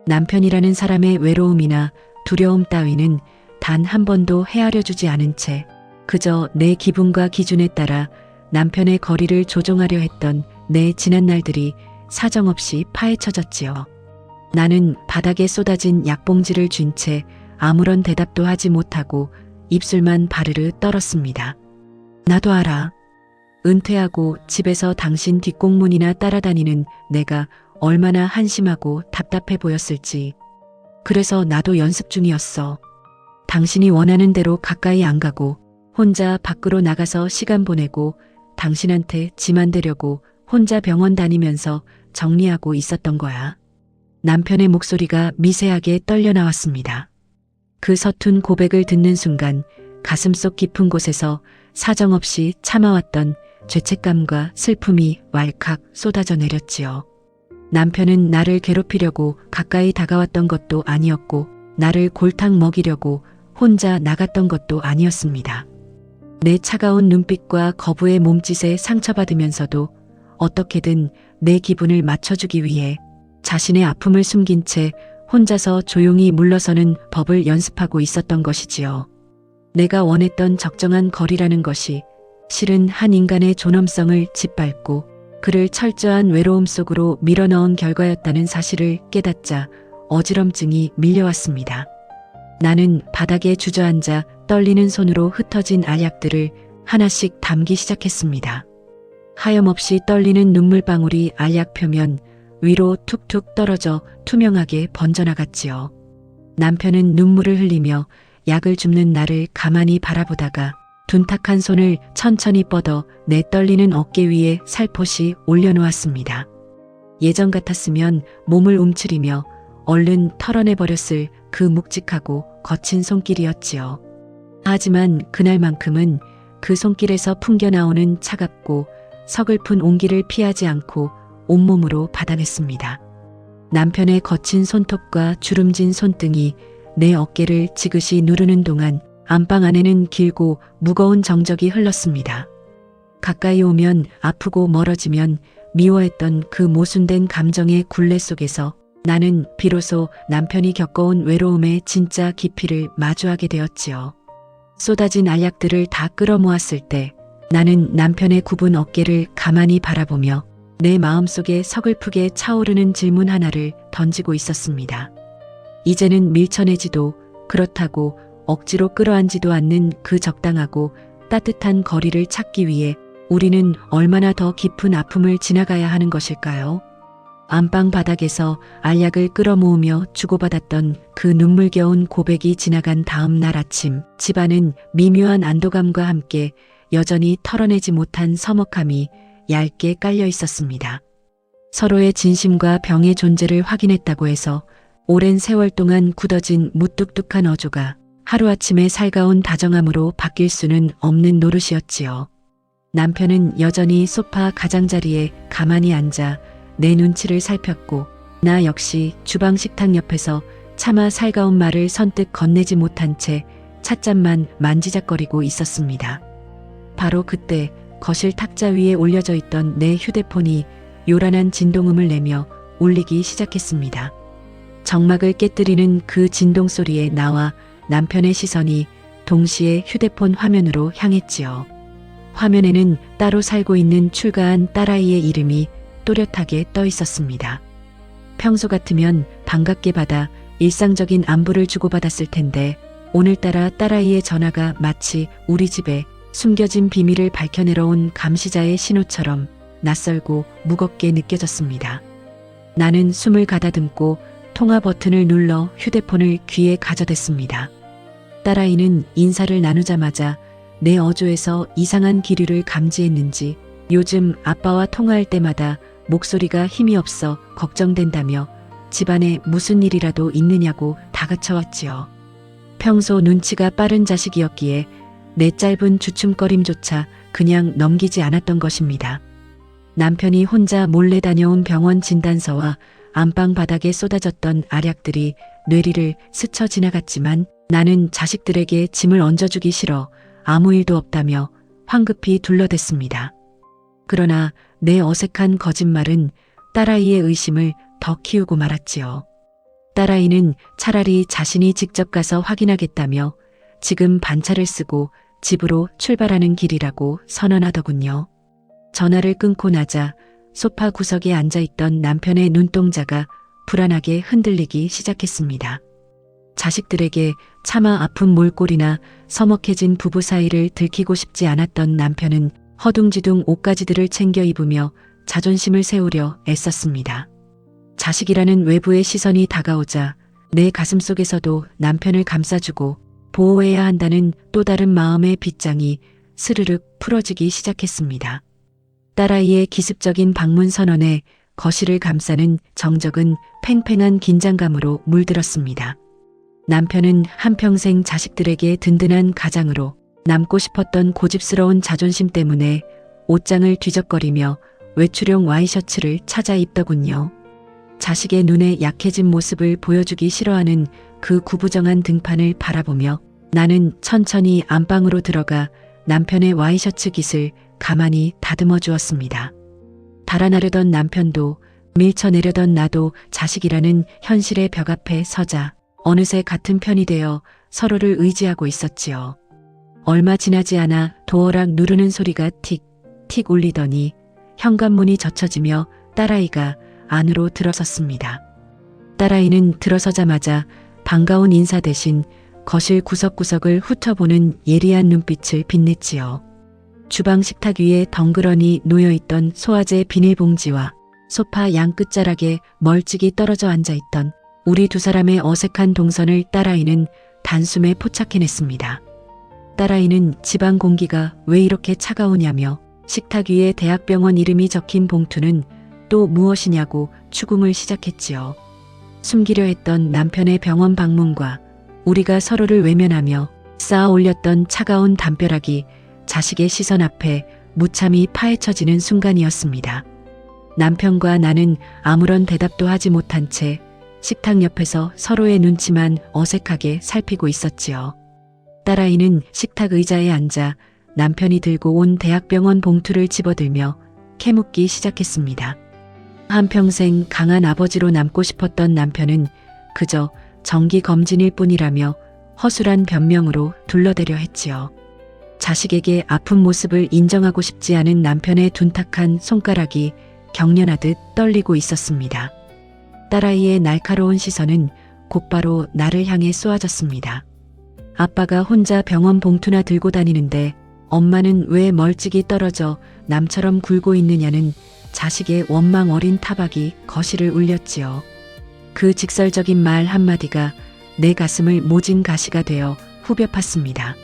남편이라는 사람의 외로움이나 두려움 따위는 단 한 번도 헤아려 주지 않은 채 그저 내 기분과 기준에 따라 남편의 거리를 조종하려 했던 내 지난 날들이 사정없이 파헤쳐졌지요. 나는 바닥에 쏟아진 약봉지를 쥔 채 아무런 대답도 하지 못하고 입술만 바르르 떨었습니다. 나도 알아. 은퇴하고 집에서 당신 뒷공문이나 따라다니는 내가 얼마나 한심하고 답답해 보였을지. 그래서 나도 연습 중이었어. 당신이 원하는 대로 가까이 안 가고 혼자 밖으로 나가서 시간 보내고 당신한테 짐 안 되려고 혼자 병원 다니면서 정리하고 있었던 거야. 남편의 목소리가 미세하게 떨려 나왔습니다. 그 서툰 고백을 듣는 순간 가슴속 깊은 곳에서 사정없이 참아왔던 죄책감과 슬픔이 왈칵 쏟아져 내렸지요. 남편은 나를 괴롭히려고 가까이 다가왔던 것도 아니었고, 나를 골탕 먹이려고 혼자 나갔던 것도 아니었습니다. 내 차가운 눈빛과 거부의 몸짓에 상처받으면서도 어떻게든 내 기분을 맞춰주기 위해 자신의 아픔을 숨긴 채 혼자서 조용히 물러서는 법을 연습하고 있었던 것이지요. 내가 원했던 적정한 거리라는 것이 실은 한 인간의 존엄성을 짓밟고 그를 철저한 외로움 속으로 밀어넣은 결과였다는 사실을 깨닫자 어지럼증이 밀려왔습니다. 나는 바닥에 주저앉아 떨리는 손으로 흩어진 알약들을 하나씩 담기 시작했습니다. 하염없이 떨리는 눈물방울이 알약 표면 위로 툭툭 떨어져 투명하게 번져나갔지요. 남편은 눈물을 흘리며 약을 줍는 나를 가만히 바라보다가 둔탁한 손을 천천히 뻗어 내 떨리는 어깨 위에 살포시 올려놓았습니다. 예전 같았으면 몸을 움츠리며 얼른 털어내버렸을 그 묵직하고 거친 손길이었지요. 하지만 그날만큼은 그 손길에서 풍겨나오는 차갑고 서글픈 온기를 피하지 않고 온몸으로 받아냈습니다. 남편의 거친 손톱과 주름진 손등이 내 어깨를 지그시 누르는 동안 안방 안에는 길고 무거운 정적이 흘렀습니다. 가까이 오면 아프고 멀어지면 미워했던 그 모순된 감정의 굴레 속에서 나는 비로소 남편이 겪어온 외로움의 진짜 깊이를 마주하게 되었지요. 쏟아진 알약들을 다 끌어모았을 때 나는 남편의 굽은 어깨를 가만히 바라보며 내 마음속에 서글프게 차오르는 질문 하나를 던지고 있었습니다. 이제는 밀쳐내지도 그렇다고 억지로 끌어안지도 않는 그 적당하고 따뜻한 거리를 찾기 위해 우리는 얼마나 더 깊은 아픔을 지나가야 하는 것일까요? 안방 바닥에서 알약을 끌어모으며 주고받았던 그 눈물겨운 고백이 지나간 다음 날 아침, 집안은 미묘한 안도감과 함께 여전히 털어내지 못한 서먹함이 얇게 깔려 있었습니다. 서로의 진심과 병의 존재를 확인했다고 해서 오랜 세월 동안 굳어진 무뚝뚝한 어조가 하루아침에 살가운 다정함으로 바뀔 수는 없는 노릇이었지요. 남편은 여전히 소파 가장자리에 가만히 앉아 내 눈치를 살폈고, 나 역시 주방 식탁 옆에서 차마 살가운 말을 선뜻 건네지 못한 채 찻잔만 만지작거리고 있었습니다. 바로 그때 거실 탁자 위에 올려져 있던 내 휴대폰이 요란한 진동음을 내며 울리기 시작했습니다. 정막을 깨뜨리는 그 진동 소리에 나와 남편의 시선이 동시에 휴대폰 화면으로 향했지요. 화면에는 따로 살고 있는 출가한 딸아이의 이름이 또렷하게 떠 있었습니다. 평소 같으면 반갑게 받아 일상적인 안부를 주고받았을 텐데 오늘따라 딸아이의 전화가 마치 우리 집에 숨겨진 비밀을 밝혀내러 온 감시자의 신호처럼 낯설고 무겁게 느껴졌습니다. 나는 숨을 가다듬고 통화 버튼을 눌러 휴대폰을 귀에 가져댔습니다. 딸아이는 인사를 나누자마자 내 어조에서 이상한 기류를 감지했는지 요즘 아빠와 통화할 때마다 목소리가 힘이 없어 걱정된다며 집안에 무슨 일이라도 있느냐고 다그쳐왔지요. 평소 눈치가 빠른 자식이었기에 내 짧은 주춤거림조차 그냥 넘기지 않았던 것입니다. 남편이 혼자 몰래 다녀온 병원 진단서와 안방 바닥에 쏟아졌던 알약들이 뇌리를 스쳐 지나갔지만 나는 자식들에게 짐을 얹어주기 싫어 아무 일도 없다며 황급히 둘러댔습니다. 그러나 내 어색한 거짓말은 딸아이의 의심을 더 키우고 말았지요. 딸아이는 차라리 자신이 직접 가서 확인하겠다며 지금 반차를 쓰고 집으로 출발하는 길이라고 선언하더군요. 전화를 끊고 나자 소파 구석에 앉아있던 남편의 눈동자가 불안하게 흔들리기 시작했습니다. 자식들에게 차마 아픈 몰골이나 서먹해진 부부 사이를 들키고 싶지 않았던 남편은 허둥지둥 옷가지들을 챙겨 입으며 자존심을 세우려 애썼습니다. 자식이라는 외부의 시선이 다가오자 내 가슴속에서도 남편을 감싸주고 보호해야 한다는 또 다른 마음의 빗장이 스르륵 풀어지기 시작했습니다. 딸아이의 기습적인 방문 선언에 거실을 감싸는 정적은 팽팽한 긴장감으로 물들었습니다. 남편은 한평생 자식들에게 든든한 가장으로 남고 싶었던 고집스러운 자존심 때문에 옷장을 뒤적거리며 외출용 와이셔츠를 찾아 입더군요. 자식의 눈에 약해진 모습을 보여주기 싫어하는 그 구부정한 등판을 바라보며 나는 천천히 안방으로 들어가 남편의 와이셔츠 깃을 가만히 다듬어 주었습니다. 달아나려던 남편도 밀쳐내려던 나도 자식이라는 현실의 벽 앞에 서자 어느새 같은 편이 되어 서로를 의지하고 있었지요. 얼마 지나지 않아 도어락 누르는 소리가 틱틱 울리더니 현관문이 젖혀지며 딸아이가 안으로 들어섰습니다. 딸아이는 들어서자마자 반가운 인사 대신 거실 구석구석을 훑어보는 예리한 눈빛을 빛냈지요. 주방 식탁 위에 덩그러니 놓여있던 소화제 비닐봉지와 소파 양 끝자락에 멀찍이 떨어져 앉아있던 우리 두 사람의 어색한 동선을 딸아이는 단숨에 포착해냈습니다. 딸아이는 집안 공기가 왜 이렇게 차가우냐며 식탁 위에 대학병원 이름이 적힌 봉투는 또 무엇이냐고 추궁을 시작했지요. 숨기려 했던 남편의 병원 방문과 우리가 서로를 외면하며 쌓아 올렸던 차가운 담벼락이 자식의 시선 앞에 무참히 파헤쳐지는 순간이었습니다. 남편과 나는 아무런 대답도 하지 못한 채 식탁 옆에서 서로의 눈치만 어색하게 살피고 있었지요. 딸아이는 식탁 의자에 앉아 남편이 들고 온 대학병원 봉투를 집어들며 캐묻기 시작했습니다. 한평생 강한 아버지로 남고 싶었던 남편은 그저 정기 검진일 뿐이라며 허술한 변명으로 둘러대려 했지요. 자식에게 아픈 모습을 인정하고 싶지 않은 남편의 둔탁한 손가락이 경련하듯 떨리고 있었습니다. 딸아이의 날카로운 시선은 곧바로 나를 향해 쏘아졌습니다. 아빠가 혼자 병원 봉투나 들고 다니는데 엄마는 왜 멀찍이 떨어져 남처럼 굴고 있느냐는 자식의 원망 어린 타박이 거실을 울렸지요. 그 직설적인 말 한마디가 내 가슴을 모진 가시가 되어 후벼 팠습니다.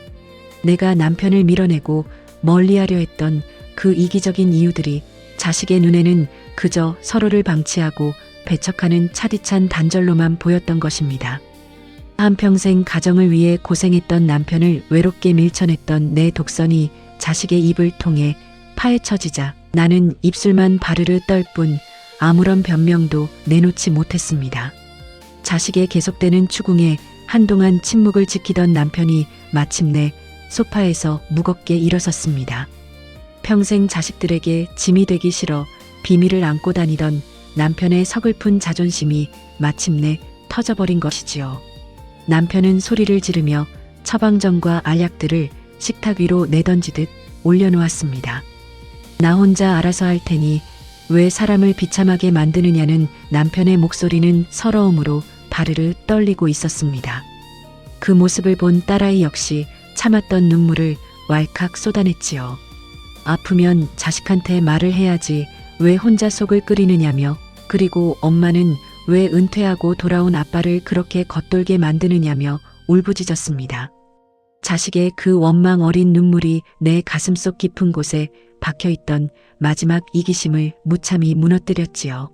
내가 남편을 밀어내고 멀리하려 했던 그 이기적인 이유들이 자식의 눈에는 그저 서로를 방치하고 배척하는 차디찬 단절로만 보였던 것입니다. 한평생 가정을 위해 고생했던 남편을 외롭게 밀쳐냈던 내 독선이 자식의 입을 통해 파헤쳐지자 나는 입술만 바르르 떨 뿐 아무런 변명도 내놓지 못했습니다. 자식의 계속되는 추궁에 한동안 침묵을 지키던 남편이 마침내 소파에서 무겁게 일어섰습니다. 평생 자식들에게 짐이 되기 싫어 비밀을 안고 다니던 남편의 서글픈 자존심이 마침내 터져버린 것이지요. 남편은 소리를 지르며 처방전과 알약들을 식탁 위로 내던지듯 올려놓았습니다. 나 혼자 알아서 할 테니 왜 사람을 비참하게 만드느냐는 남편의 목소리는 서러움으로 바르르 떨리고 있었습니다. 그 모습을 본 딸아이 역시 참았던 눈물을 왈칵 쏟아냈지요. 아프면 자식한테 말을 해야지 왜 혼자 속을 끓이느냐며, 그리고 엄마는 왜 은퇴하고 돌아온 아빠를 그렇게 겉돌게 만드느냐며 울부짖었습니다. 자식의 그 원망 어린 눈물이 내 가슴속 깊은 곳에 박혀있던 마지막 이기심을 무참히 무너뜨렸지요.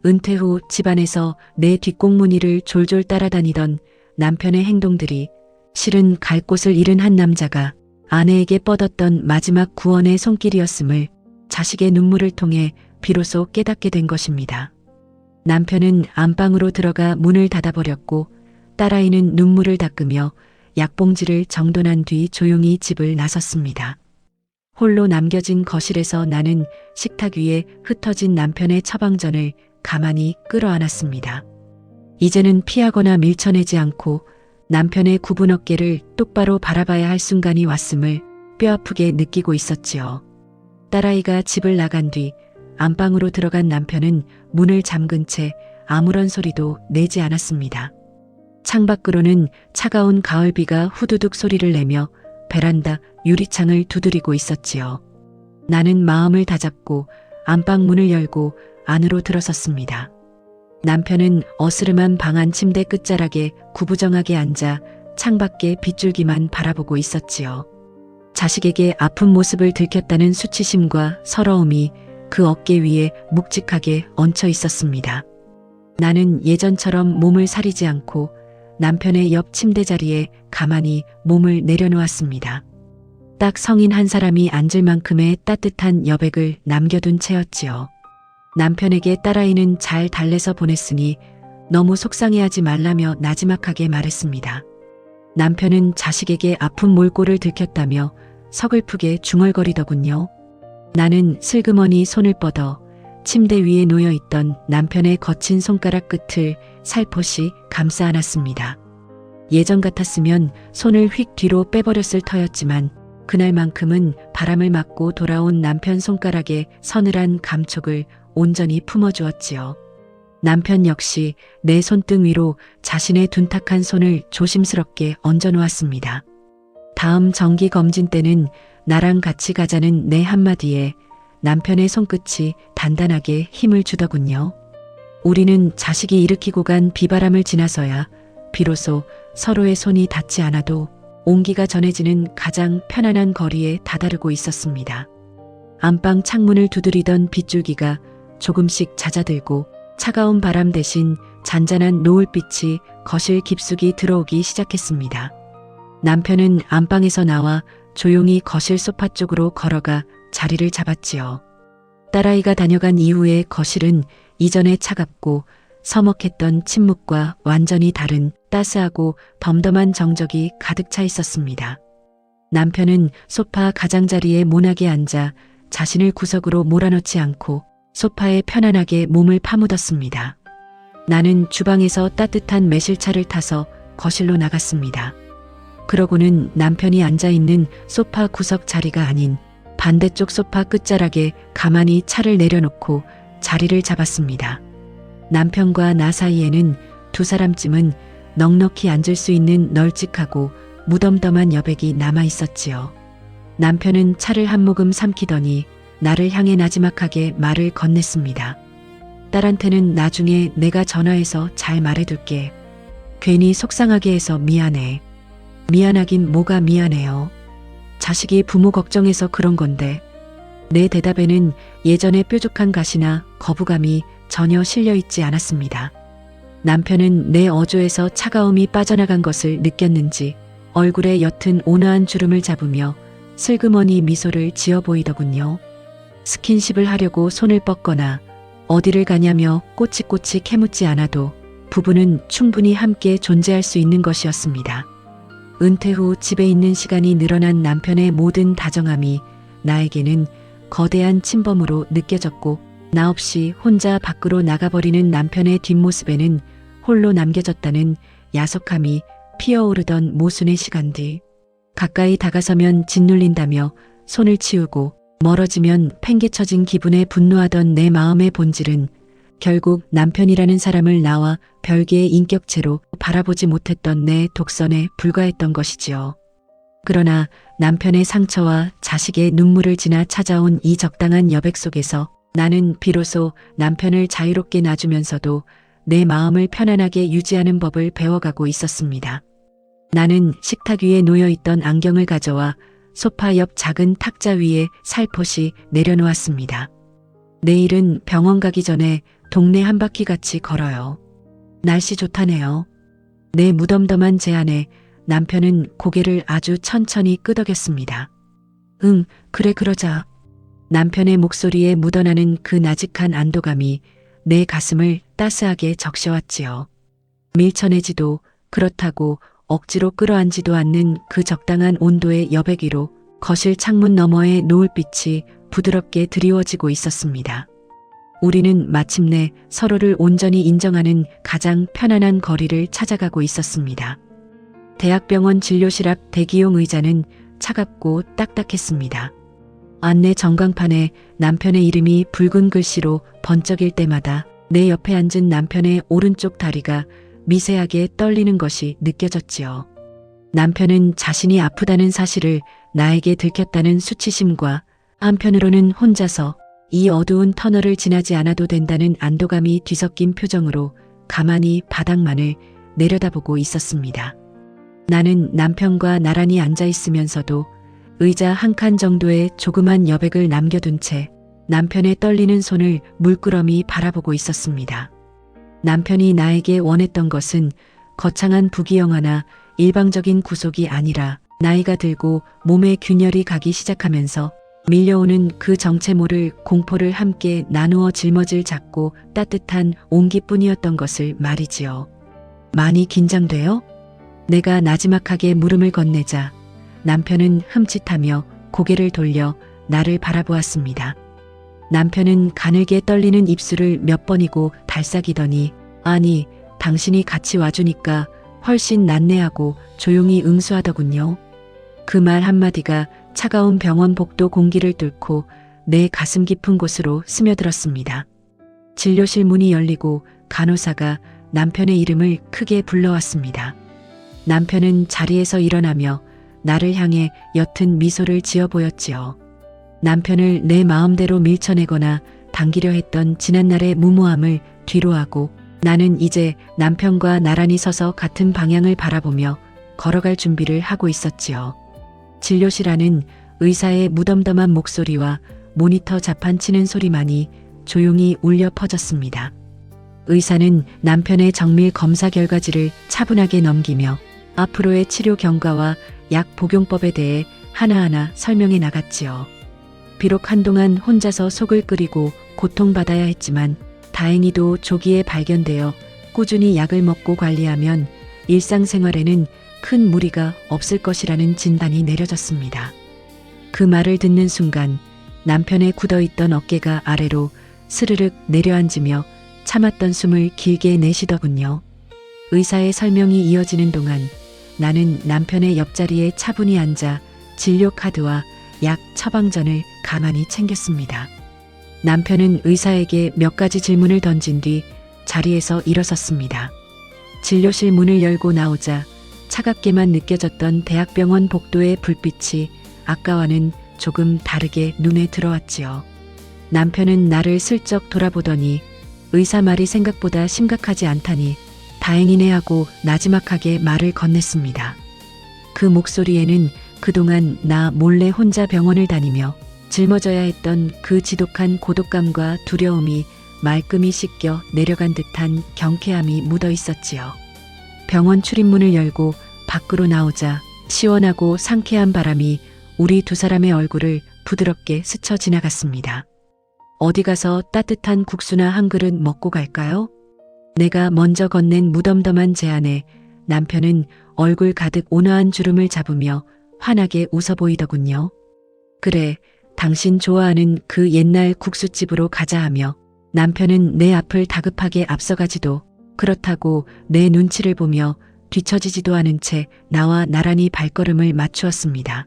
은퇴 후 집안에서 내 뒷공무니를 졸졸 따라다니던 남편의 행동들이 실은 갈 곳을 잃은 한 남자가 아내에게 뻗었던 마지막 구원의 손길이었음을 자식의 눈물을 통해 비로소 깨닫게 된 것입니다. 남편은 안방으로 들어가 문을 닫아버렸고 딸아이는 눈물을 닦으며 약봉지를 정돈한 뒤 조용히 집을 나섰습니다. 홀로 남겨진 거실에서 나는 식탁 위에 흩어진 남편의 처방전을 가만히 끌어안았습니다. 이제는 피하거나 밀쳐내지 않고 남편의 굽은 어깨를 똑바로 바라봐야 할 순간이 왔음을 뼈아프게 느끼고 있었지요. 딸아이가 집을 나간 뒤 안방으로 들어간 남편은 문을 잠근 채 아무런 소리도 내지 않았습니다. 창밖으로는 차가운 가을비가 후두둑 소리를 내며 베란다 유리창을 두드리고 있었지요. 나는 마음을 다잡고 안방 문을 열고 안으로 들어섰습니다. 남편은 어스름한 방 안 침대 끝자락에 구부정하게 앉아 창밖의 빗줄기만 바라보고 있었지요. 자식에게 아픈 모습을 들켰다는 수치심과 서러움이 그 어깨 위에 묵직하게 얹혀 있었습니다. 나는 예전처럼 몸을 사리지 않고 남편의 옆 침대 자리에 가만히 몸을 내려놓았습니다. 딱 성인 한 사람이 앉을 만큼의 따뜻한 여백을 남겨둔 채였지요. 남편에게 딸아이는 잘 달래서 보냈으니 너무 속상해하지 말라며 나지막하게 말했습니다. 남편은 자식에게 아픈 몰골을 들켰다며 서글프게 중얼거리더군요. 나는 슬그머니 손을 뻗어 침대 위에 놓여있던 남편의 거친 손가락 끝을 살포시 감싸 안았습니다. 예전 같았으면 손을 휙 뒤로 빼버렸을 터였지만 그날만큼은 바람을 맞고 돌아온 남편 손가락에 서늘한 감촉을 온전히 품어주었지요. 남편 역시 내 손등 위로 자신의 둔탁한 손을 조심스럽게 얹어놓았습니다. 다음 정기검진 때는 나랑 같이 가자는 내 한마디에 남편의 손끝이 단단하게 힘을 주더군요. 우리는 자식이 일으키고 간 비바람을 지나서야 비로소 서로의 손이 닿지 않아도 온기가 전해지는 가장 편안한 거리에 다다르고 있었습니다. 안방 창문을 두드리던 빗줄기가 조금씩 잦아들고 차가운 바람 대신 잔잔한 노을빛이 거실 깊숙이 들어오기 시작했습니다. 남편은 안방에서 나와 조용히 거실 소파 쪽으로 걸어가 자리를 잡았지요. 딸아이가 다녀간 이후의 거실은 이전에 차갑고 서먹했던 침묵과 완전히 다른 따스하고 덤덤한 정적이 가득 차 있었습니다. 남편은 소파 가장자리에 모나게 앉아 자신을 구석으로 몰아넣지 않고 소파에 편안하게 몸을 파묻었습니다. 나는 주방에서 따뜻한 매실차를 타서 거실로 나갔습니다. 그러고는 남편이 앉아있는 소파 구석 자리가 아닌 반대쪽 소파 끝자락에 가만히 차를 내려놓고 자리를 잡았습니다. 남편과 나 사이에는 두 사람쯤은 넉넉히 앉을 수 있는 널찍하고 무덤덤한 여백이 남아 있었지요. 남편은 차를 한 모금 삼키더니 나를 향해 나지막하게 말을 건넸습니다. 딸한테는 나중에 내가 전화해서 잘 말해둘게. 괜히 속상하게 해서 미안해. 미안하긴 뭐가 미안해요. 자식이 부모 걱정해서 그런 건데. 내 대답에는 예전의 뾰족한 가시나 거부감이 전혀 실려있지 않았습니다. 남편은 내 어조에서 차가움이 빠져나간 것을 느꼈는지 얼굴에 옅은 온화한 주름을 잡으며 슬그머니 미소를 지어 보이더군요. 스킨십을 하려고 손을 뻗거나 어디를 가냐며 꼬치꼬치 캐묻지 않아도 부부는 충분히 함께 존재할 수 있는 것이었습니다. 은퇴 후 집에 있는 시간이 늘어난 남편의 모든 다정함이 나에게는 거대한 침범으로 느껴졌고 나 없이 혼자 밖으로 나가버리는 남편의 뒷모습에는 홀로 남겨졌다는 야속함이 피어오르던 모순의 시간들. 가까이 다가서면 짓눌린다며 손을 치우고 멀어지면 팽개쳐진 기분에 분노하던 내 마음의 본질은 결국 남편이라는 사람을 나와 별개의 인격체로 바라보지 못했던 내 독선에 불과했던 것이지요. 그러나 남편의 상처와 자식의 눈물을 지나 찾아온 이 적당한 여백 속에서 나는 비로소 남편을 자유롭게 놔주면서도 내 마음을 편안하게 유지하는 법을 배워가고 있었습니다. 나는 식탁 위에 놓여있던 안경을 가져와 소파 옆 작은 탁자 위에 살포시 내려놓았습니다. 내일은 병원 가기 전에 동네 한 바퀴 같이 걸어요. 날씨 좋다네요. 내 무덤덤한 제안에 남편은 고개를 아주 천천히 끄덕였습니다. 응, 그래 그러자. 남편의 목소리에 묻어나는 그 나직한 안도감이 내 가슴을 따스하게 적셔왔지요. 밀쳐내지도 그렇다고 억지로 끌어안지도 않는 그 적당한 온도의 여백 위로 거실 창문 너머의 노을빛이 부드럽게 드리워지고 있었습니다. 우리는 마침내 서로를 온전히 인정하는 가장 편안한 거리를 찾아가고 있었습니다. 대학병원 진료실 앞 대기용 의자는 차갑고 딱딱했습니다. 안내 전광판에 남편의 이름이 붉은 글씨로 번쩍일 때마다 내 옆에 앉은 남편의 오른쪽 다리가 미세하게 떨리는 것이 느껴졌지요. 남편은 자신이 아프다는 사실을 나에게 들켰다는 수치심과 한편으로는 혼자서 이 어두운 터널을 지나지 않아도 된다는 안도감이 뒤섞인 표정으로 가만히 바닥만을 내려다보고 있었습니다. 나는 남편과 나란히 앉아 있으면서도 의자 한 칸 정도의 조그만 여백을 남겨둔 채 남편의 떨리는 손을 물끄러미 바라보고 있었습니다. 남편이 나에게 원했던 것은 거창한 부귀영화나 일방적인 구속이 아니라 나이가 들고 몸에 균열이 가기 시작하면서 밀려오는 그 정체 모를 공포를 함께 나누어 짊어질 작고 따뜻한 온기뿐이었던 것을 말이지요. 많이 긴장돼요? 내가 나지막하게 물음을 건네자 남편은 흠칫하며 고개를 돌려 나를 바라보았습니다. 남편은 가늘게 떨리는 입술을 몇 번이고 달싹이더니 아니 당신이 같이 와주니까 훨씬 낫네 하고 조용히 응수하더군요. 그 말 한마디가 차가운 병원 복도 공기를 뚫고 내 가슴 깊은 곳으로 스며들었습니다. 진료실 문이 열리고 간호사가 남편의 이름을 크게 불러왔습니다. 남편은 자리에서 일어나며 나를 향해 옅은 미소를 지어 보였지요. 남편을 내 마음대로 밀쳐내거나 당기려 했던 지난날의 무모함을 뒤로하고 나는 이제 남편과 나란히 서서 같은 방향을 바라보며 걸어갈 준비를 하고 있었지요. 진료실 안은 의사의 무덤덤한 목소리와 모니터 자판 치는 소리만이 조용히 울려 퍼졌습니다. 의사는 남편의 정밀 검사 결과지를 차분하게 넘기며 앞으로의 치료 경과와 약 복용법에 대해 하나하나 설명해 나갔지요. 비록 한동안 혼자서 속을 끓이고 고통받아야 했지만 다행히도 조기에 발견되어 꾸준히 약을 먹고 관리하면 일상생활에는 큰 무리가 없을 것이라는 진단이 내려졌습니다. 그 말을 듣는 순간 남편의 굳어있던 어깨가 아래로 스르륵 내려앉으며 참았던 숨을 길게 내쉬더군요. 의사의 설명이 이어지는 동안 나는 남편의 옆자리에 차분히 앉아 진료 카드와 약 처방전을 가만히 챙겼습니다. 남편은 의사에게 몇 가지 질문을 던진 뒤 자리에서 일어섰습니다. 진료실 문을 열고 나오자 차갑게만 느껴졌던 대학병원 복도의 불빛이 아까와는 조금 다르게 눈에 들어왔지요. 남편은 나를 슬쩍 돌아보더니 의사 말이 생각보다 심각하지 않다니 다행이네 하고 나지막하게 말을 건넸습니다. 그 목소리에는 그동안 나 몰래 혼자 병원을 다니며 짊어져야 했던 그 지독한 고독감과 두려움이 말끔히 씻겨 내려간 듯한 경쾌함이 묻어 있었지요. 병원 출입문을 열고 밖으로 나오자 시원하고 상쾌한 바람이 우리 두 사람의 얼굴을 부드럽게 스쳐 지나갔습니다. 어디 가서 따뜻한 국수나 한 그릇 먹고 갈까요? 내가 먼저 건넨 무덤덤한 제안에 남편은 얼굴 가득 온화한 주름을 잡으며 환하게 웃어 보이더군요. 그래, 당신 좋아하는 그 옛날 국수집으로 가자 하며 남편은 내 앞을 다급하게 앞서가지도 그렇다고 내 눈치를 보며 뒤처지지도 않은 채 나와 나란히 발걸음을 맞추었습니다.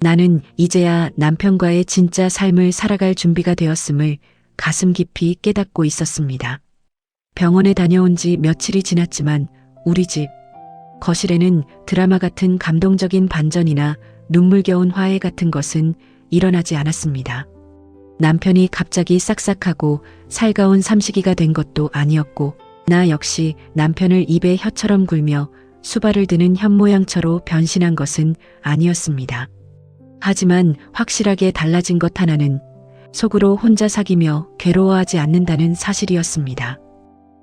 나는 이제야 남편과의 진짜 삶을 살아갈 준비가 되었음을 가슴 깊이 깨닫고 있었습니다. 병원에 다녀온 지 며칠이 지났지만 우리 집 거실에는 드라마 같은 감동적인 반전이나 눈물겨운 화해 같은 것은 일어나지 않았습니다. 남편이 갑자기 싹싹하고 살가운 삼식이가 된 것도 아니었고 나 역시 남편을 입에 혀처럼 굴며 수발을 드는 현모양처로 변신한 것은 아니었습니다. 하지만 확실하게 달라진 것 하나는 속으로 혼자 사귀며 괴로워하지 않는다는 사실이었습니다.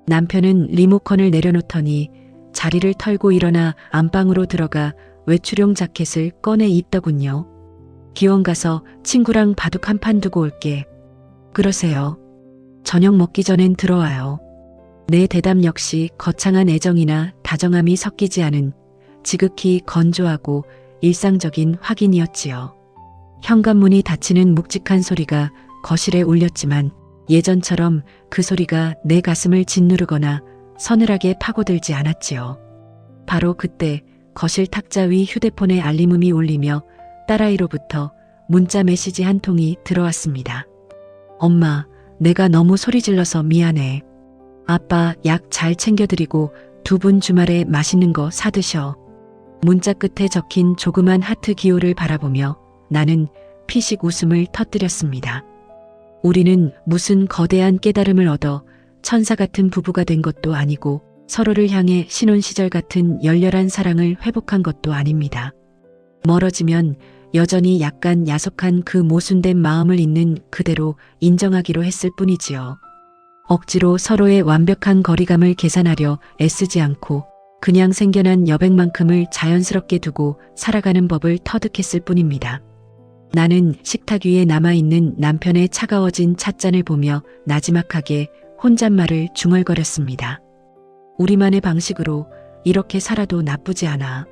남편은 리모컨을 내려놓더니 자리를 털고 일어나 안방으로 들어가 외출용 자켓을 꺼내 입더군요. 기원 가서 친구랑 바둑 한 판 두고 올게. 그러세요. 저녁 먹기 전엔 들어와요. 내 대답 역시 거창한 애정이나 다정함이 섞이지 않은 지극히 건조하고 일상적인 확인이었지요. 현관문이 닫히는 묵직한 소리가 거실에 울렸지만 예전처럼 그 소리가 내 가슴을 짓누르거나 서늘하게 파고들지 않았지요. 바로 그때 거실 탁자 위 휴대폰의 알림음이 울리며 딸아이로부터 문자 메시지 한 통이 들어왔습니다. 엄마, 내가 너무 소리 질러서 미안해. 아빠 약 잘 챙겨드리고 두 분 주말에 맛있는 거 사드셔. 문자 끝에 적힌 조그만 하트 기호를 바라보며 나는 피식 웃음을 터뜨렸습니다. 우리는 무슨 거대한 깨달음을 얻어 천사 같은 부부가 된 것도 아니고 서로를 향해 신혼시절 같은 열렬한 사랑을 회복한 것도 아닙니다. 멀어지면 여전히 약간 야속한 그 모순된 마음을 있는 그대로 인정하기로 했을 뿐이지요. 억지로 서로의 완벽한 거리감을 계산하려 애쓰지 않고 그냥 생겨난 여백만큼을 자연스럽게 두고 살아가는 법을 터득했을 뿐입니다. 나는 식탁 위에 남아있는 남편의 차가워진 찻잔을 보며 나지막하게 혼잣말을 중얼거렸습니다. 우리만의 방식으로 이렇게 살아도 나쁘지 않아.